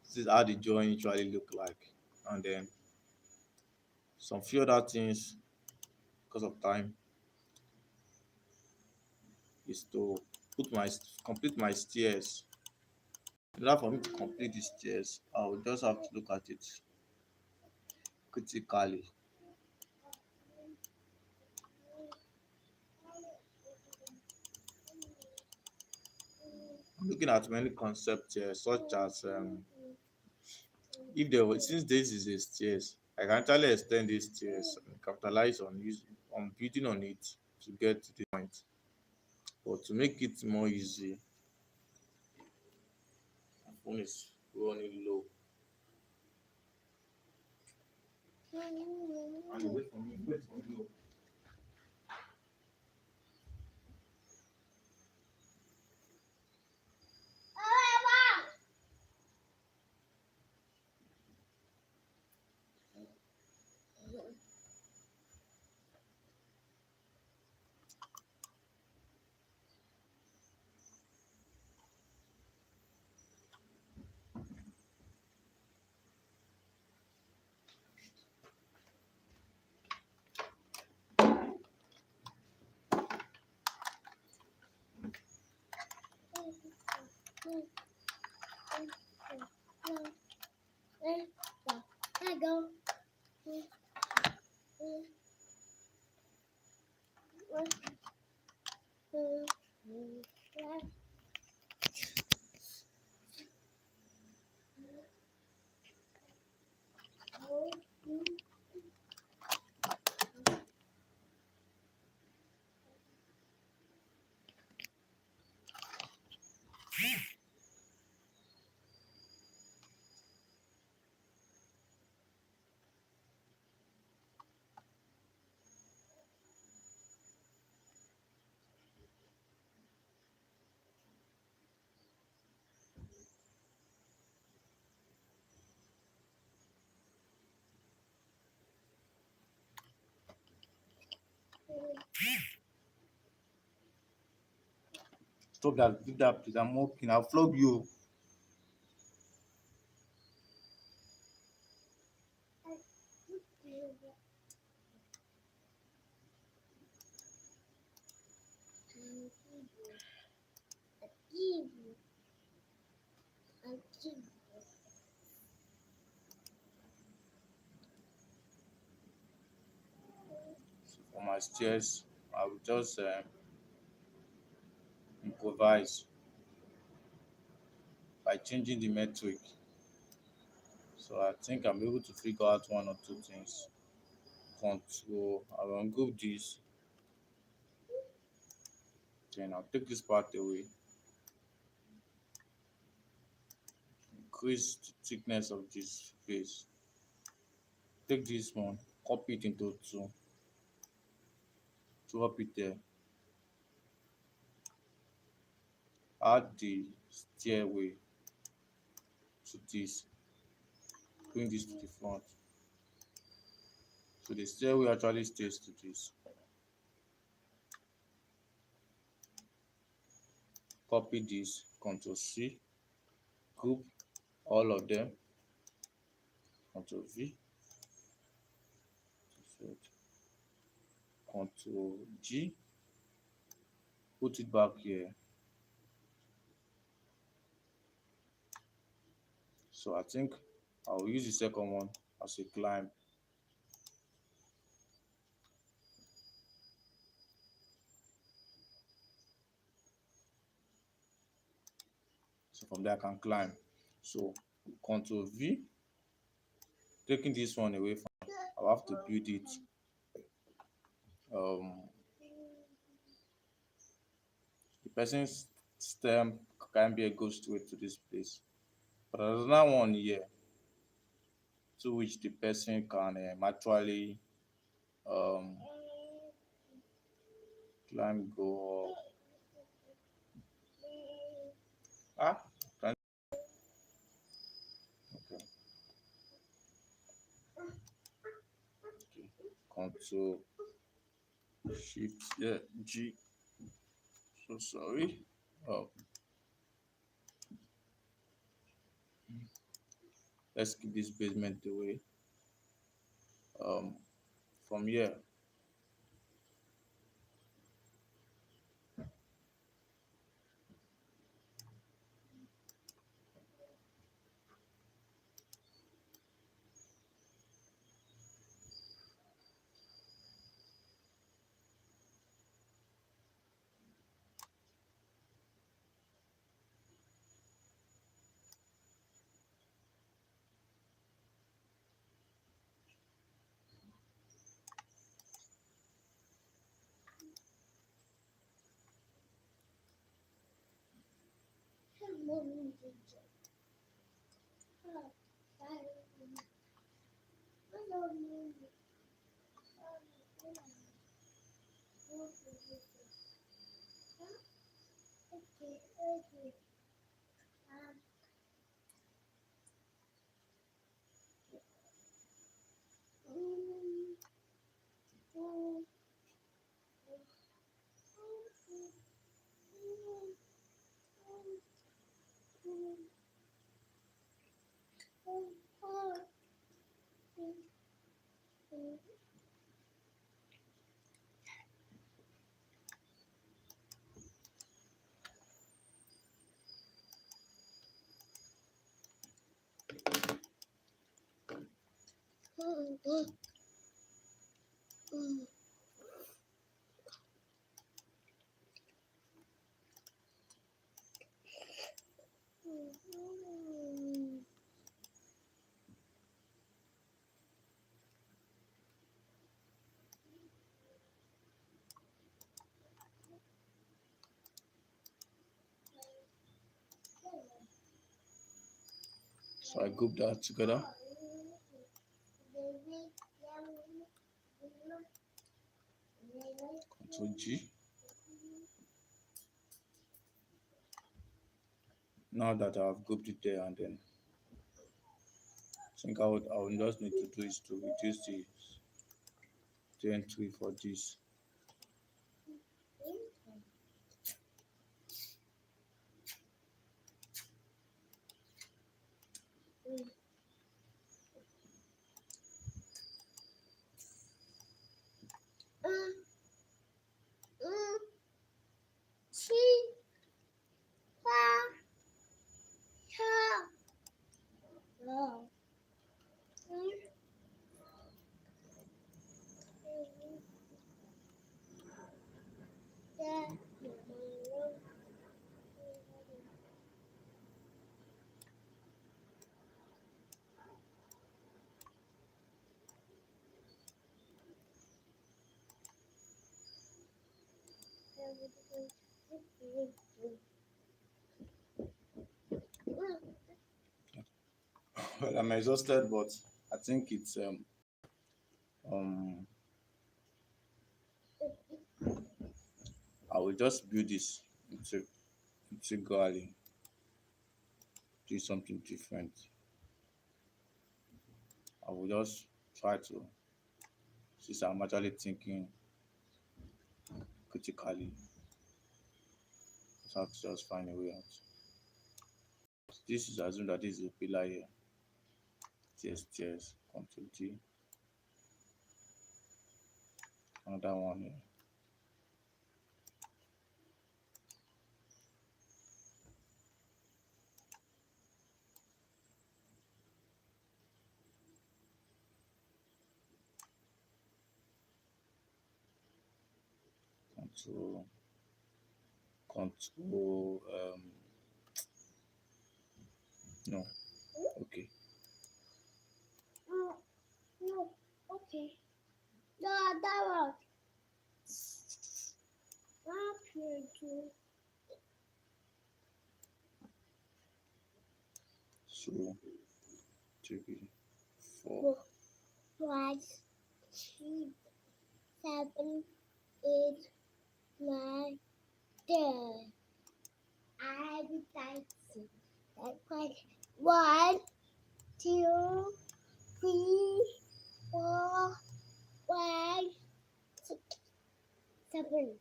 this is how the drawing usually look like. And then some few other things because of time is to complete my stairs. In order for me to complete the stairs, I will just have to look at it critically. I'm looking at many concepts here, such as if there was since this is a stairs, I can actually extend these stairs and capitalize on building on it to get to the point. But to make it more easy, my phone is running low. And wait for me. Stop that, do that, please. I'm walking. I'll flog you. So for my stairs, I will just improvise by changing the metric. So I think I'm able to figure out one or two things. Control, I will ungroup this, then I'll take this part away, increase the thickness of this face. Take this one, copy it into two, drop it there. Add the stairway to this, bring this to the front. So the stairway actually stays to this. Copy this, Ctrl C, group all of them, Ctrl V, Ctrl G, put it back here. So I think I will use the second one as a climb. So from there I can climb. So Ctrl V, taking this one away from, I'll have to build it. The person's stem can be a go straight to this place. But there's another one here. to which the person can actually um, climb, go up. Ah, can, okay, okay. Control Shift, yeah, G. So sorry. Oh, let's keep this basement away. Um, from here, so I group that together. Control G. Now that I've grouped it there, and then I think I would just need to do is to reduce the entry for this. Well, I'm exhausted, but I think it's um I will just build this integrally, do something different. I will just try to, since I'm actually thinking critically, I have to just find a way out. This is assume that this is a pillar here. Yes, Control T. Another one here. Control no, okay. No, okay. No, that one. So 3 4, 5, 6, 7, 8, 9, 10. I will type it. Like 1, 2, 3, 4, 5, 6, 7,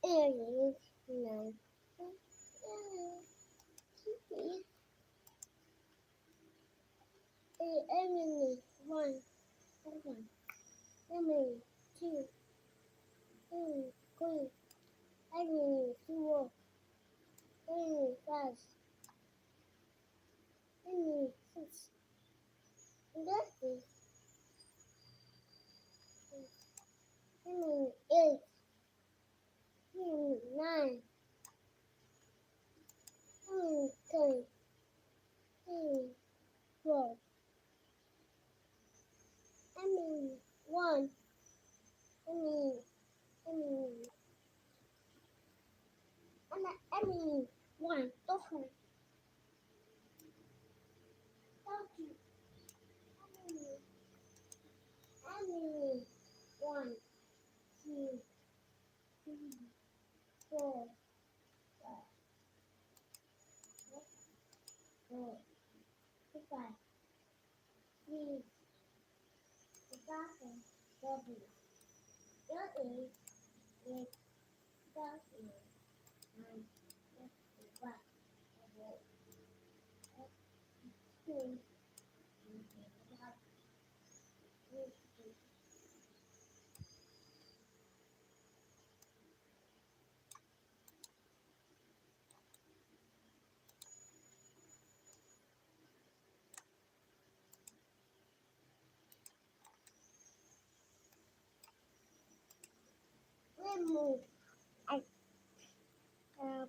8, 9, 10. Emily, 1, Emily, 2, Emily, 3, Emily, 4, Emily, 5, Emily, 6, Emily, 8, Emily, 9, Emily, 10, Emily, 12, Emily, 1, Emily, Emily, Emily, 1, okay. Emily, Emily, 1, 2, 3, 4, 5, 3, 4, 7, 8, 9, 10, remove. I uh,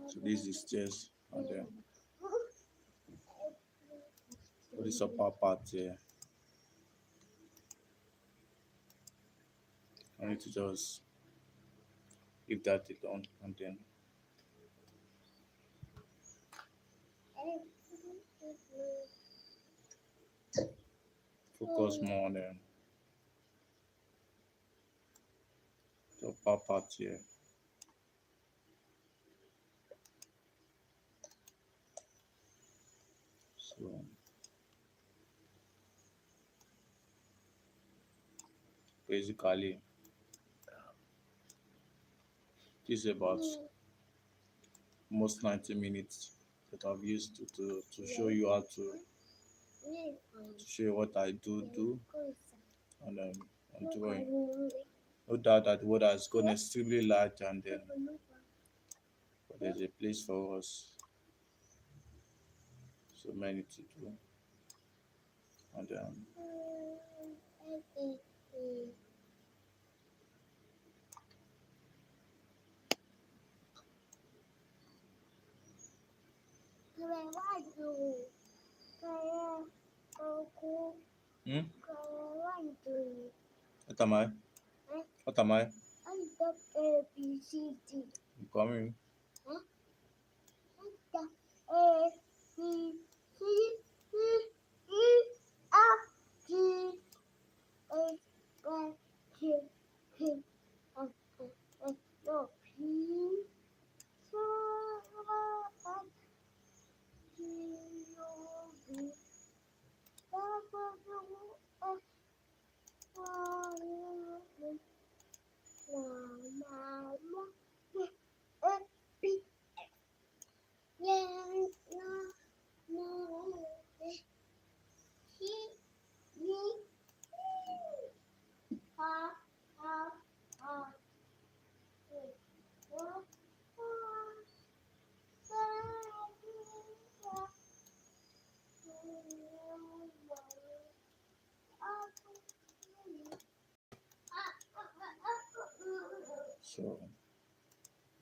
So this is stairs, and then for this upper part here, I need to just leave that alone and then focus more on the upper part here. So basically, this is about almost 90 minutes that I've used to show you how to show you what I do on on drawing. No doubt that the world has gone extremely large, and then but there's a place for us, so many to do. And hmm? What am I? What am I? I'm coming. So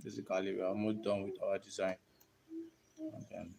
basically, we're almost done with our design. And then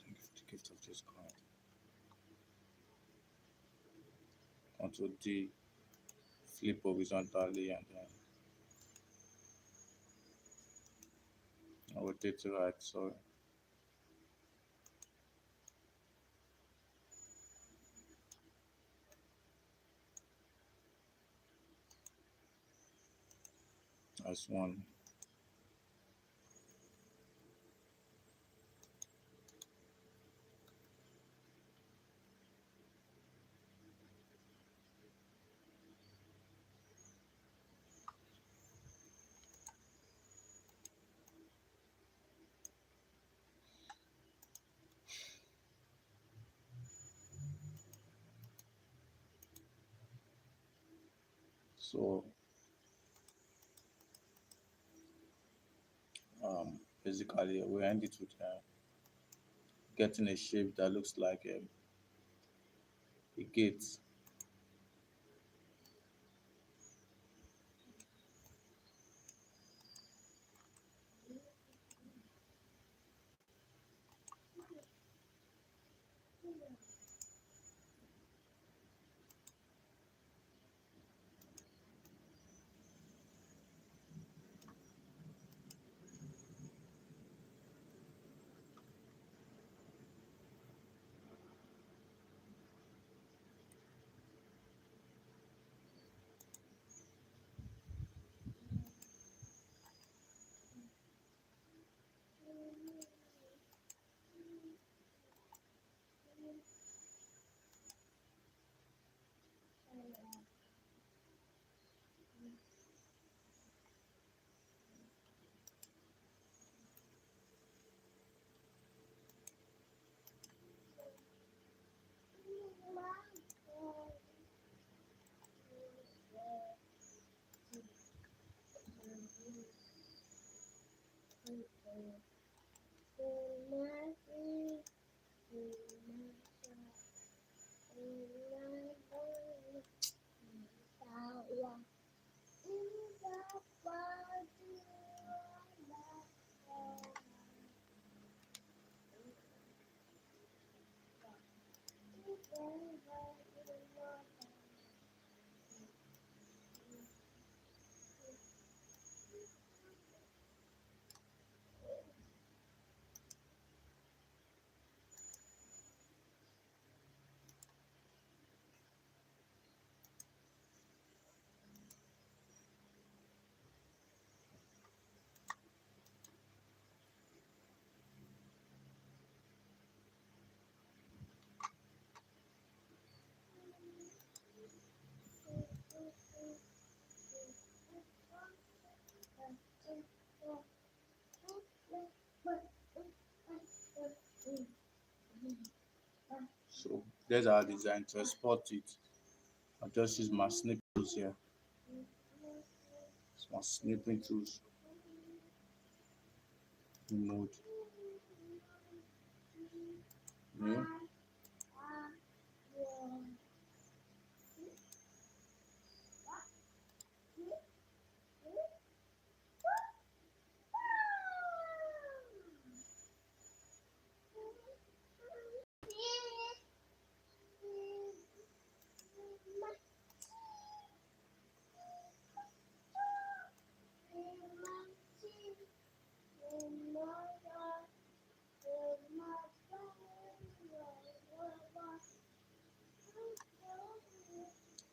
thank you for the gift of this card. Control D, flip horizontally, and then rotate to right. Sorry. That's one. So basically, we end it with getting a shape that looks like a gate. There's our design. To export it, I just use my snip tools here. It's my snipping tools. Mode. Yeah.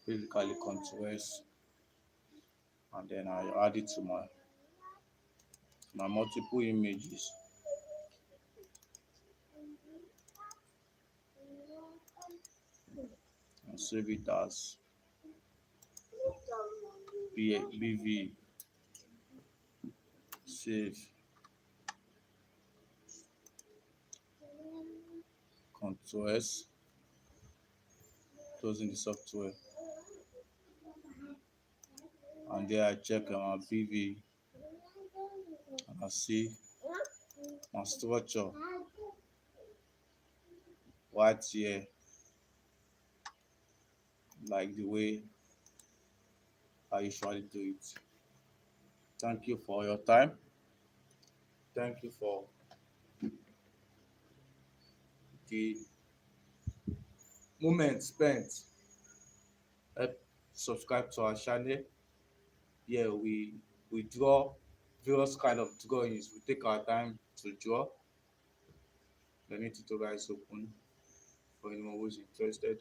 Basically contours, and then I add it to my multiple images and save it as BV. Save contours, closing the software, and there I check my BV and I see my structure right here, like the way I usually do it. Thank you for your time. Thank you for the moment spent. Subscribe to our channel. Here we draw various kind of drawings. We take our time to draw. The new tutorial is open for anyone who is interested.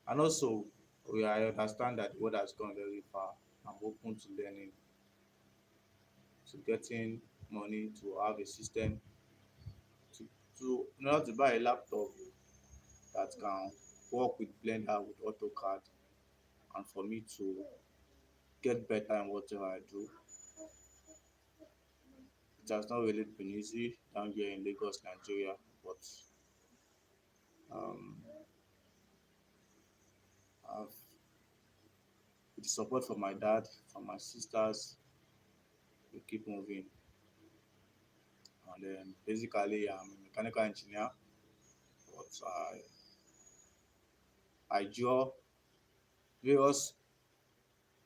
And also, I understand that the world has gone very far. I'm open to learning, to getting money, to have a system, to in order to buy a laptop that can work with Blender, with AutoCAD, and for me to get better in whatever I do. It has not really been easy down here in Lagos, Nigeria, but um, I've, with the support from my dad, from my sisters, we keep moving. And then basically, I'm a mechanical engineer, but I draw various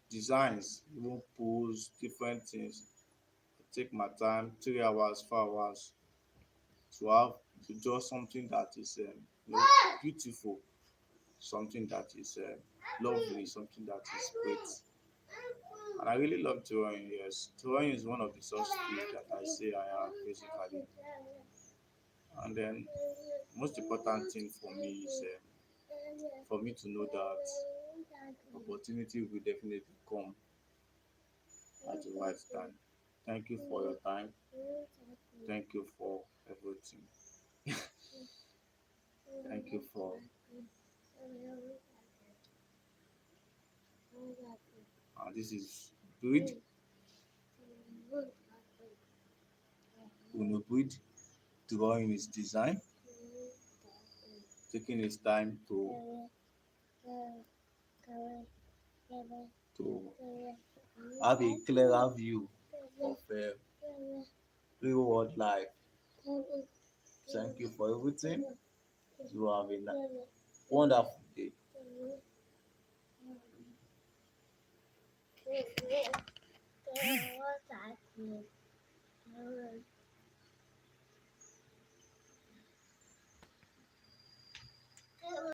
designs, even pools, different things. I take my time, 3 hours, 4 hours, to have to draw something that is beautiful, something that is lovely, something that is great. And I really love drawing. Yes, drawing is one of the soft skills that I say I have basically. And then most important thing for me is for me to know that opportunity will definitely come at the right time. Thank you for your time. Thank you for everything. Thank you for this is breed. Breed drawing his design, taking his time to have a clearer view of real world life. Thank you for everything. You have a wonderful day.